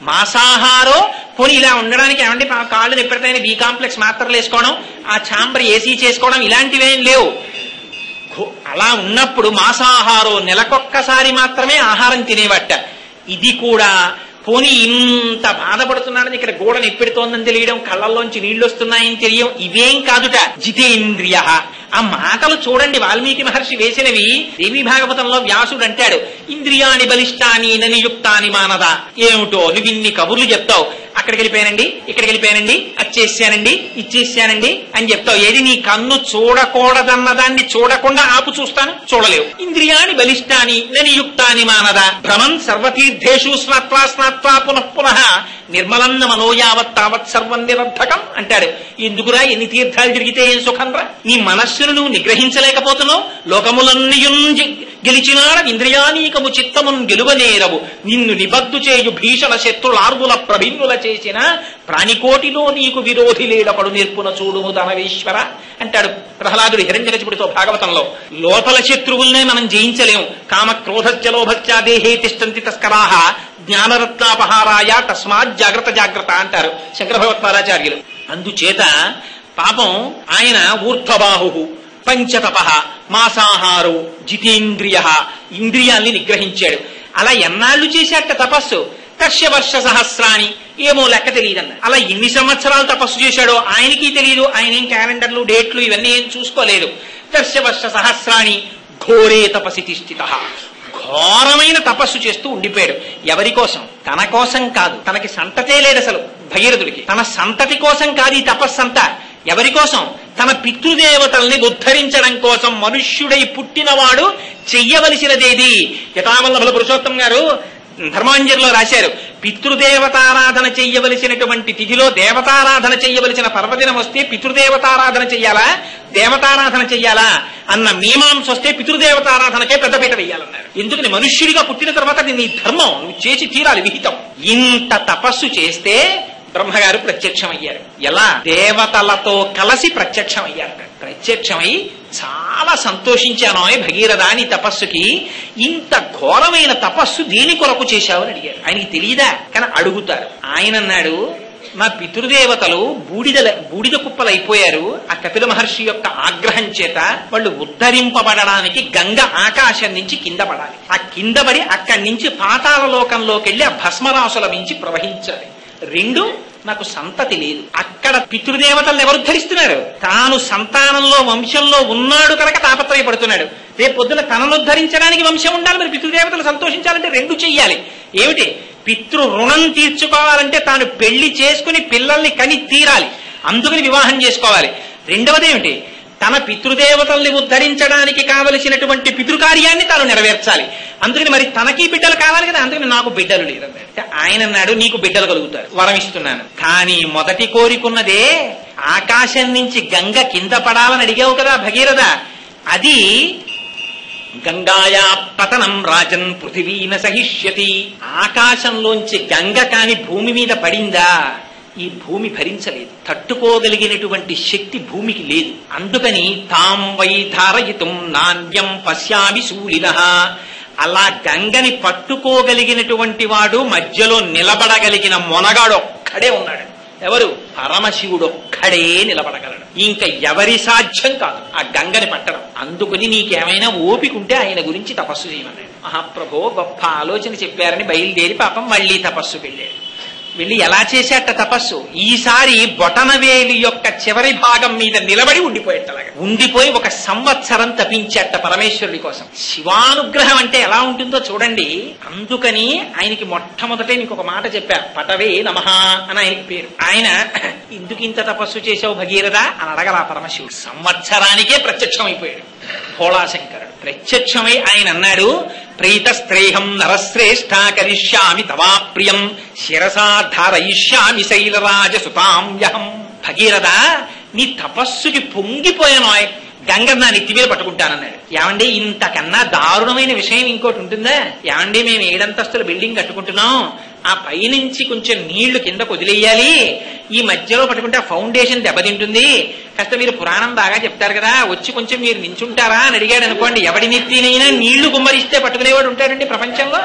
మాసాహారో. పోనీ ఇలా ఉండడానికి ఏమంటే కాళ్ళు నెప్పెడతాయని బి కాంప్లెక్స్ మాత్రలు వేసుకోవడం, ఆ ఛాంబర్ ఏసీ చేసుకోవడం ఇలాంటివేం లేవు. అలా ఉన్నప్పుడు మాసాహారో, నెలకొక్కసారి మాత్రమే ఆహారం తినేవట. ఇది కూడా పోనీ ఇంత బాధపడుతున్నాడని ఇక్కడ గోడ నెప్పెడుతోందని తెలియడం, కళ్ళల్లోంచి నీళ్లు వస్తున్నాయని తెలియడం, ఇవేం కాదుట. జితేంద్రియ. ఆ మాటలు చూడండి, వాల్మీకి మహర్షి వేసినవి. దేవీ భాగవతంలో వ్యాసుడు అంటాడు, ఇంద్రియాని బలిష్టాని ననియుక్తాని మానద. ఏమిటో నువ్వు ఇన్ని కబుర్లు చెప్తావు, అక్కడికి వెళ్ళిపోయానండి, ఇక్కడికి వెళ్ళిపోయానండి, అచ్చేసానండి, ఇచ్చేసానండి అని చెప్తావు. ఏది నీ కన్ను చూడకూడదన్న దాన్ని చూడకుండా ఆపు చూస్తాను, చూడలేవు. ఇంద్రియాని బలిష్టాని ననియుక్తాని మానద. భ్రమన్ సర్వతీర్థేషు స్నాత్వా స్నాత్వా పునః పునః నిర్మలన్న మనోయావత్ తావత్ సర్వం నిరర్థకం అంటాడు. ఎందుకురా ఎన్ని తీర్థాలు తిరిగితే ఏం సుఖంరా? నీ మనస్సును నువ్వు నిగ్రహించలేకపోతున్నావు. లోకములన్నీయున్ గెలిచినాడ ఇంద్రియానీకము చిత్తమున్ గెలువనేరవు. నిన్ను నిబద్దు చేయు భీషణ శత్రులార్వుల ప్రభిన్నుల చేసిన ప్రాణికోటిలో నీకు విరోధి లేడపడు నిర్పున చూడుము ధనవేశ్వర అంటాడు ప్రహ్లాదుడు హిరణ్యకశిపుడితో భాగవతంలో. లోపల శత్రువుల్నే మనం జయించలేము. కామ క్రోధశ్చలోభశ్చ దేహే తిష్టంతి తస్కరాహ జ్ఞానరత్నాపహారాయ తస్మాత్ జాగ్రత్త జాగ్రత్త అంటారు శంకర భగవత్పాదాచార్యులు. అందుచేత పాపం ఆయన ఊర్ధ్వబాహు పంచతప మాసాహారు జితేంద్రియ, ఇంద్రియాల్ని నిగ్రహించాడు. అలా ఎన్నాళ్లు చేశాక తపస్సు? దశవర్ష సహస్రాణి, ఏమో లెక్క తెలియదన్న. అలా ఎన్ని సంవత్సరాలు తపస్సు చేశాడో ఆయనకి తెలియదు. ఆయన ఏం క్యాలెండర్లు డేట్లు ఇవన్నీ ఏం చూసుకోలేదు. దశవర్ష సహస్రాణి ఘోరే తపసి తిష్ఠిత. ఘోరమైన తపస్సు చేస్తూ ఉండిపోయాడు. ఎవరి కోసం? తన కోసం కాదు. తనకి సంతతే లేదు అసలు భగీరథుడికి. తన సంతతి కోసం కాదు ఈ తపస్సంతా. ఎవరి కోసం? తన పితృదేవతల్ని ఉద్ధరించడం కోసం మనుష్యుడై పుట్టినవాడు చెయ్యవలసినదేది. యథావల్లభుల పురుషోత్తం గారు ధర్మాంజలిలో రాశారు, పితృదేవతారాధన చెయ్యవలసినటువంటి తిథిలో దేవతారాధన చెయ్యవలసిన పర్వదినం వస్తే పితృదేవతారాధన చెయ్యాలా దేవతారాధన చెయ్యాలా అన్న మీమాంస వస్తే పితృదేవతారాధనకే పెద్దపీట వెయ్యాలన్నారు. ఎందుకని? మనుష్యుడిగా పుట్టిన తర్వాత నీ ధర్మం నువ్వు చేసి తీరాలి, విహితం. ఇంత తపస్సు చేస్తే బ్రహ్మగారు ప్రత్యక్షమయ్యారు. ఎలా? దేవతలతో కలిసి ప్రత్యక్షమయ్యారు. ప్రత్యక్షమై చాలా సంతోషించాను భగీరథ నీ తపస్సుకి. ఇంత ఘోరమైన తపస్సు దేని కొరకు చేశావని అడిగారు. ఆయనకి తెలియదా? కానీ అడుగుతారు. ఆయన అన్నాడు, నా పితృదేవతలు బూడిద కుప్పలైపోయారు. ఆ కపిల మహర్షి యొక్క ఆగ్రహం చేత వాళ్ళు ఉద్ధరింపబడడానికి గంగ ఆకాశం నుంచి కింద పడాలి. ఆ కింద పడి అక్కడి నుంచి పాతాళ లోకంలోకి వెళ్లి ఆ భస్మరాసుల మించి ప్రవహించాలి. రెండు, నాకు సంతతి లేదు. అక్కడ పితృదేవతలను ఎవరు ఉద్ధరిస్తున్నారు? తాను సంతానంలో వంశంలో ఉన్నాడు కనుక తాపత్రయపడుతున్నాడు. రేపు పొద్దున తనను ఉద్ధరించడానికి వంశం ఉండాలి, మరి పితృదేవతలు సంతోషించాలంటే రెండు చెయ్యాలి. ఏమిటి? పితృ రుణం తీర్చుకోవాలంటే తాను పెళ్లి చేసుకుని పిల్లల్ని కని తీరాలి, అందుకని వివాహం చేసుకోవాలి. రెండవది ఏమిటి? తన పితృదేవతల్ని ఉద్ధరించడానికి కావలసినటువంటి పితృకార్యాన్ని తాను నెరవేర్చాలి. అందుకని మరి తనకి బిడ్డలు కావాలి కదా, అందుకని నాకు బిడ్డలు లేదన్నాడు. ఆయన అన్నాడు, నీకు బిడ్డలు కలుగుతారు, వరం ఇస్తున్నాను. కానీ మొదటి కోరికున్నదే ఆకాశం నుంచి గంగ కింద పడాలని అడిగావు కదా భగీరథ, అది గంగాయా పతనం రాజన్ పృథివీన సహిష్యతి. ఆకాశంలోంచి గంగ కాని భూమి మీద పడిందా ఈ భూమి భరించలేదు. తట్టుకోగలిగినటువంటి శక్తి భూమికి లేదు. అందుకని తాం వై ధారయితుం నాణ్యం పశ్యామి శూలినః. అలా గంగని పట్టుకోగలిగినటువంటి వాడు మధ్యలో నిలబడగలిగిన మొనగాడు ఒక్కడే ఉన్నాడు. ఎవరు? పరమశివుడు ఒక్కడే నిలబడగలడు. ఇంకా ఎవరి సాధ్యం కాదు ఆ గంగని పట్టడం. అందుకని నీకేమైనా ఓపిక ఉంటే ఆయన గురించి తపస్సు చేయమన్నాడు. మహాప్రభో గొప్ప ఆలోచన చెప్పారని బయలుదేరి పాపం మళ్లీ తపస్సుకు వెళ్ళాడు. వెళ్ళి ఎలా చేశాట తపస్సు? ఈసారి బొటనవేలి యొక్క చివరి భాగం మీద నిలబడి ఉండిపోయేటలాగా ఉండిపోయి 1 సంవత్సరం తపించేట పరమేశ్వరుడి కోసం. శివానుగ్రహం అంటే ఎలా ఉంటుందో చూడండి. అందుకని ఆయనకి మొట్టమొదటే నీకు ఒక మాట చెప్పారు, పటవే నమః అని ఆయనకి పేరు. ఆయన ఎందుకు ఇంత తపస్సు చేశావు భగీరథ అని అడగలా పరమశివుడు. సంవత్సరానికే ప్రత్యక్షమైపోయాడు భోళాశంకరుడు. ప్రత్యక్షమై ఆయన అన్నాడు, ప్రీతస్త్రేహం నరశ్రేష్ఠ కరిష్యామి తవా ప్రియం శిరసా ధారయిష్యామి శైలరాజసుతాంయహం. భగీరథ నీ తపస్సుకి పొంగిపోయాను, గంగ నా నెత్తి మీద పట్టుకుంటానన్నాడు. ఏమండి ఇంతకన్నా దారుణమైన విషయం ఇంకోటి ఉంటుందా? ఏమండి మేము 7 అంతస్తుల బిల్డింగ్ కట్టుకుంటున్నాం, ఆ పైనుంచి కొంచెం నీళ్లు కిందకు వదిలేయాలి, ఈ మధ్యలో పట్టుకుంటే ఆ ఫౌండేషన్ దెబ్బతింటుంది, కాస్త మీరు పురాణం బాగా చెప్తారు కదా, వచ్చి కొంచెం మీరు నించుంటారా అని అడిగాడు అనుకోండి. ఎవడి నెత్తినైనా నీళ్లు గుమ్మరిస్తే పట్టుకునేవాడు ఉంటాడండి ప్రపంచంలో.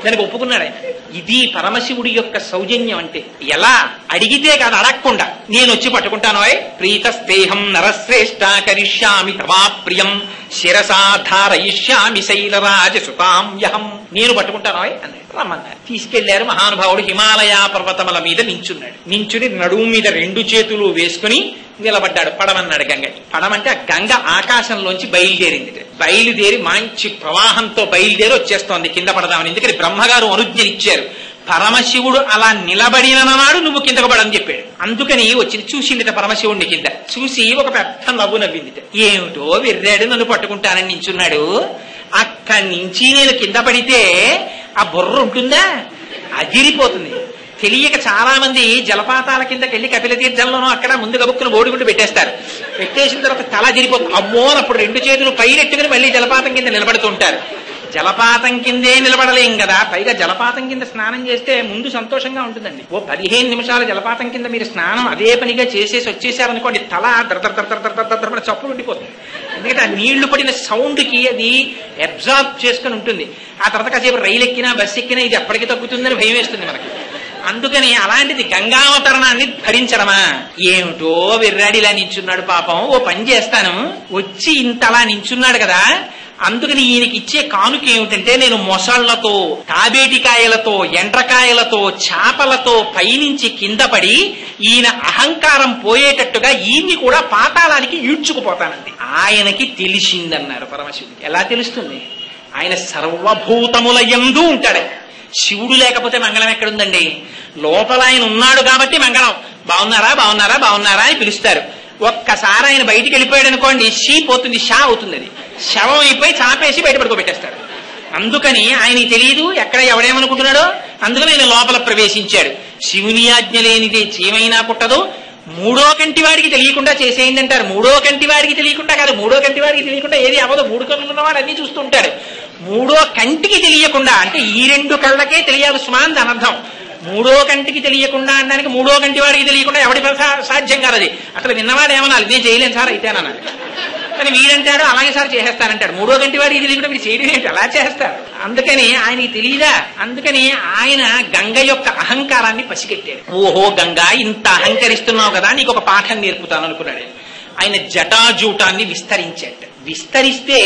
దానికి ఒప్పుకున్నాడు ఆయన. ఇది పరమశివుడి యొక్క సౌజన్యం అంటే. ఎలా? అడిగితే కాదు, అడగకుండా నేను వచ్చి పట్టుకుంటాను. ప్రీతస్తేహం నరశ్రేష్ఠ కరిష్యామి తవా ప్రియం శిరసా ధారయిష్యామి శైలరాజసుతాంయహం. నేను పట్టుకుంటాను అన్నాడు. రమ్మన్నారు. తీసుకెళ్లారు. మహానుభావుడు హిమాలయ పర్వతముల మీద నించున్నాడు. నించుని నడుము మీద 2 చేతులు వేసుకుని నిలబడ్డాడు. పడమన్నాడు గంగకి. పడమంటే ఆ గంగ ఆకాశంలోంచి బయలుదేరింది. బయలుదేరి మంచి ప్రవాహంతో బయలుదేరి వచ్చేస్తోంది కింద పడదామని. ఎందుకని బ్రహ్మగారు అనుజ్ఞనిచ్చారు. పరమశివుడు అలా నిలబడిన నాడు నువ్వు కిందకు పడని చెప్పాడు. అందుకని వచ్చి చూసిందిట పరమశివుడిని కింద. చూసి ఒక పెద్ద నవ్వు నవ్విందిట. ఏమిటో విర్రాడు, నన్ను పట్టుకుంటానని నించున్నాడు. అక్కడి నుంచి నేను కింద పడితే ఆ బుర్ర ఉంటుందా? అదిరిపోతుంది. తెలియక చాలా మంది జలపాతాల కిందకి వెళ్లి కపిల తీర్థంలోనూ అక్కడ ముందు గబుక్కును ఓడిగుండు పెట్టేస్తారు. పెట్టేసిన తర్వాత తల అదిరిపోతుంది. అమ్మో అప్పుడు 2 చేతులు పైరెట్టుకుని మళ్ళీ జలపాతం కింద నిలబడుతుంటారు. జలపాతం కిందే నిలబడలేం కదా, పైగా జలపాతం కింద స్నానం చేస్తే ముందు సంతోషంగా ఉంటుందండి. 15 నిమిషాలు జలపాతం కింద మీరు స్నానం అదే పనిగా చేసేసి వచ్చేసారనుకోండి, తల దర చప్పుడు ఉండిపోతుంది. ఎందుకంటే ఆ నీళ్లు పడిన సౌండ్ కి అది అబ్జార్బ్ చేసుకుని ఉంటుంది. ఆ తర్వాత కాసేపు రైలు ఎక్కినా బస్సు ఎక్కినా ఇది ఎప్పటికీ తగ్గుతుందని భయం వేస్తుంది మనకి. అందుకని అలాంటిది గంగావతరణాన్ని భరించడమా? ఏమిటో విర్రాడిలా నించున్నాడు పాపం. ఓ పని చేస్తాను, వచ్చి ఇంతలా నించున్నాడు కదా, అందుకని ఈయనకి ఇచ్చే కానుక ఏమిటంటే, నేను మొసళ్లతో, తాబేటికాయలతో, ఎండ్రకాయలతో, చేపలతో పైనుంచి కింద పడి ఈయన అహంకారం పోయేటట్టుగా ఈయన్ని కూడా పాతాళానికి ఈడ్చుకుపోతానండి. ఆయనకి తెలిసిందన్నారు పరమశివుడికి. ఎలా తెలుస్తుంది? ఆయన సర్వభూతముల యందు ఉంటాడు. శివుడు లేకపోతే మంగళం ఎక్కడుందండి? లోపల ఆయన ఉన్నాడు కాబట్టి మంగళం. బాగున్నారా బాగున్నారా బాగున్నారా అని పిలుస్తారు. ఒక్కసారి ఆయన బయటికి వెళ్ళిపోయాడు అనుకోండి, షీ పోతుంది, షా అవుతుంది. అది శవం అయిపోయి చాపేసి బయట పడుకోబెట్టేస్తాడు. అందుకని ఆయనకి తెలియదు ఎక్కడ ఎవడేమనుకుంటున్నాడో. అందుకని ఆయన లోపల ప్రవేశించాడు. శివుని ఆజ్ఞ లేనిదే చీమైనా పుట్టదు. మూడో కంటి వాడికి తెలియకుండా చేసేయండి అంటారు. మూడో కంటి వాడికి తెలియకుండా కాదు, మూడో కంటి వాడికి తెలియకుండా ఏది అవ్వదు. 3 కళ్ళు ఉన్నవాడు అన్ని చూస్తూ ఉంటాడు. మూడో కంటికి తెలియకుండా అంటే ఈ 2 కళ్ళకే తెలియాలి సుమా అని అనర్థం. మూడో కంటికి తెలియకుండా అనడానికి మూడో కంటి వాడికి తెలియకుండా ఎవడి సాధ్యం కాదు. అది అసలు విన్నవాడు ఏమనాలి, నేను చేయలేను సార్ అయితేనన్నాడు. కానీ వీడంటాడు అలాగే సార్ చేసేస్తానంటాడు. మూడో కంటి వాడికి తెలియకుండా వీడు చేయడం ఏంటి, అలా చేస్తారు. అందుకని ఆయనకి తెలియదా. అందుకని ఆయన గంగ యొక్క అహంకారాన్ని పసిగట్టాడు. ఓహో గంగ, ఇంత అహంకరిస్తున్నావు కదా, నీకు ఒక పాఠం నేర్పుతాను అనుకున్నాడు. ఆయన జటాజూటాన్ని విస్తరించాడు. విస్తరిస్తే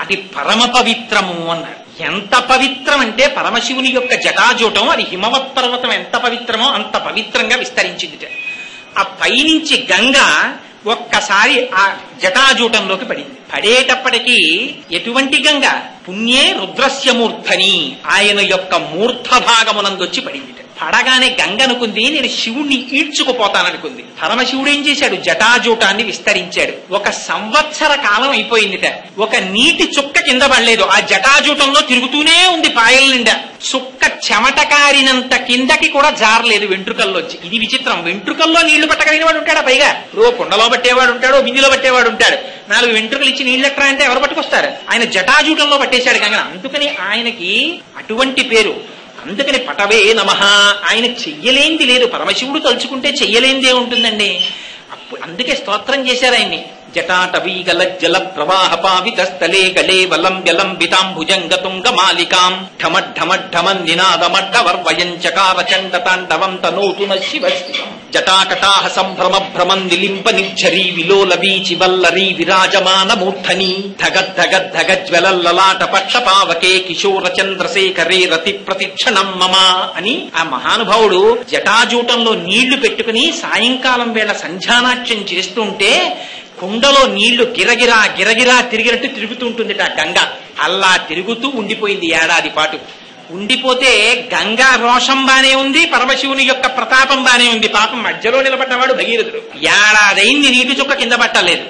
అది పరమ పవిత్రము అన్నాడు. ఎంత పవిత్రం అంటే పరమశివుని యొక్క జటాజూటం అది హిమవత్ పర్వతం ఎంత పవిత్రమో అంత పవిత్రంగా విస్తరించింది. ఆ పైనుంచి గంగ ఒక్కసారి ఆ జటాజూటంలోకి పడింది. పడేటప్పటికీ ఎటువంటి గంగ? పుణ్యే రుద్రస్యమూర్ధని, ఆయన యొక్క మూర్ధ భాగమునందొచ్చి పడింది. పడగానే గంగ అనుకుంది నేను శివుణ్ణి ఈడ్చుకుపోతాననుకుంది. పరమశివుడు ఏం చేశాడు? జటాజూటాన్ని విస్తరించాడు. 1 సంవత్సర కాలం అయిపోయిందిట. ఒక నీటి చుక్క కింద పడలేదు. ఆ జటాజూటంలో తిరుగుతూనే ఉంది పాయల నిండా. చుక్క చెమట కారినంత కిందకి కూడా జారలేదు వెంట్రుకల్లోంచి. ఇది విచిత్రం. వెంట్రుకల్లో నీళ్లు పట్టగలిగిన వాడు ఉంటాడా? పైగా కుండలో పట్టేవాడు ఉంటాడు, బిందులో పట్టేవాడు ఉంటాడు. 4 వెంట్రుకలు ఇచ్చి నీళ్ళు ఎక్కడా అంటే ఎవరు పట్టుకొస్తారు? ఆయన జటాజూటంలో పట్టేశాడు గంగ. అందుకని ఆయనకి అటువంటి పేరు. అందుకని పటవే నమః. ఆయన చెయ్యలేంది లేదు. పరమశివుడు తలుచుకుంటే చెయ్యలేందే ఉంటుందండి. అందుకే స్తోత్రం చేశారు ఆయన్ని. జటాటవీగల జల ప్రవాహ పావిత స్థలే గలే వలం జలంబితాంభుజంగ తుంగ మాలికాం ఢమఢమఢమన్ నినాదమడ్డవర్వయం చకార చండ తాండవం తనోతున శివస్థితం జటాకటాహ సంభ్రమ భ్రమం నిలింప నిర్ఝరీ విలోల వీచి వల్లరీ విరాజమాన మూర్ధని ధగద్ధగజ్వలల్లలాట పక్ష పావకే కిశోర చంద్రశేఖరే రతి ప్రతిక్షణం మమ అని ఆ మహానుభావుడు జటాజూటంలో నీళ్లు పెట్టుకుని సాయంకాలం వేళ సంధ్యానాట్యం చేస్తుంటే కుండలో నీళ్లు గిరగిరా గిరగిరా తిరిగినట్టు తిరుగుతుంటుంది ఆ గంగ. అలా తిరుగుతూ ఉండిపోయింది ఏడాది పాటు. ఉండిపోతే గంగా రోషం బానే ఉంది, పరమశివుని యొక్క ప్రతాపం బానే ఉంది. పాపం మధ్యలో నిలబడ్డవాడు భగీరథుడు. ఏడాదైంది నీటి చుక్క కింద పట్టలేదు.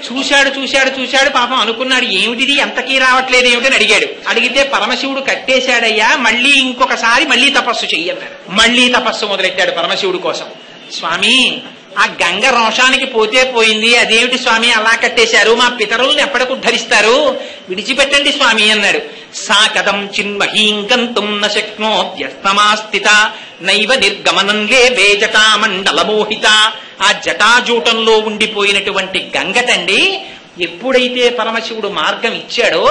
చూశాడు చూశాడు చూశాడు. పాపం అనుకున్నాడు ఏమిటిది ఎంతకీ రావట్లేదు ఏమిటని అడిగాడు. అడిగితే పరమశివుడు కట్టేశాడయ్యా, మళ్ళీ ఇంకొకసారి మళ్ళీ తపస్సు చెయ్యన్నాడు. మళ్ళీ తపస్సు మొదలెట్టాడు పరమశివుడు కోసం. స్వామి ఆ గంగ రోషానికి పోతే పోయింది, అదేమిటి స్వామి అలా కట్టేశారు, మా పితరుల్ని ఎప్పటికి ఉద్ధరిస్తారు, విడిచిపెట్టండి స్వామి అన్నాడు. సా కదం చిన్మహీం గంతుం న శక్నోద్యస్తమాస్థిత నైవ నిర్గమనం లేవే జటామండలమోహిత. ఆ జటాజూటంలో ఉండిపోయినటువంటి గంగటండి ఎప్పుడైతే పరమశివుడు మార్గం ఇచ్చాడో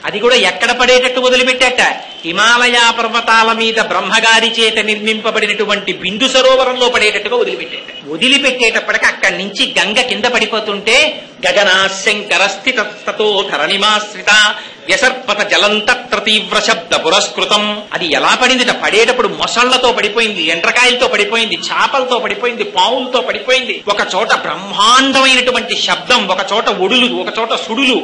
అది కూడా ఎక్కడ పడేటట్టు వదిలిపెట్టాట? హిమాలయ పర్వతాల మీద బ్రహ్మగారి చేత నిర్మింపబడినటువంటి బిందు సరోవరంలో పడేటట్టుగా వదిలిపెట్టేటప్పటికి అక్కడి నుంచి గంగ కింద పడిపోతుంటే గగనా శంకర స్థితతో ధరణిమాశ్రిత వ్యసర్పత జలంతత్ర తీవ్ర శబ్ద పురస్కృతం. అది ఎలా పడిందిట? పడేటప్పుడు మొసళ్లతో పడిపోయింది, ఎండ్రకాయలతో పడిపోయింది, చేపలతో పడిపోయింది, పావులతో పడిపోయింది. ఒక చోట బ్రహ్మాండమైనటువంటి శబ్దం, ఒక చోట ఒడులు, ఒక చోట సుడులు,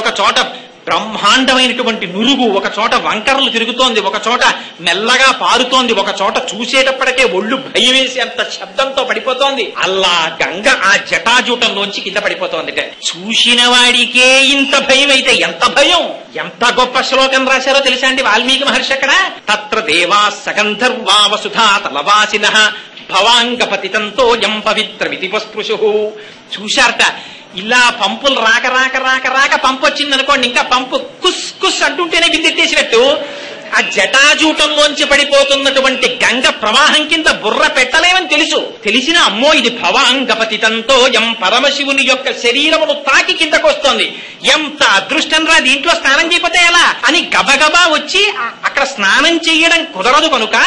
ఒక చోట బ్రహ్మాండమైనటువంటి నురుగు, ఒక చోట వంకరలు తిరుగుతోంది, ఒక చోట మెల్లగా పారుతోంది, ఒక చోట చూసేటప్పటికే ఒళ్ళు భయం వేసి అంత శబ్దంతో పడిపోతోంది. అలా గంగ ఆ జటాజూటంలోంచి కింద పడిపోతోంది. చూసిన వాడికే ఇంత భయం అయితే ఎంత భయం! ఎంత గొప్ప శ్లోకం రాశారో తెలుసా అండి వాల్మీకి మహర్షి అక్కడ. తత్ర దేవా సగంధర్వా వసుధా తలవాసినః భవాంగపతితంతో యం పవిత్రమితి వస్పృశు. చూశారట ఇలా పంపులు రాక రాక రాక రాక పంపు వచ్చింది అనుకోండి, ఇంకా పంపు కుస్ కుస్ అంటుంటేనే బిందెత్తేసినట్టు ఆ జటాజూటంలోంచి పడిపోతున్నటువంటి గంగ ప్రవాహం కింద బుర్ర పెట్టలేమని తెలిసిన అమ్మో ఇది భవాంగపతితంతో యం పరమశివుని యొక్క శరీరమును తాకి కిందకు వస్తోంది, ఎంత అదృష్టం రా, దీంట్లో స్నానం చేయకపోతే ఎలా అని గబగబా వచ్చి అక్కడ స్నానం చేయడం కుదరదు కనుక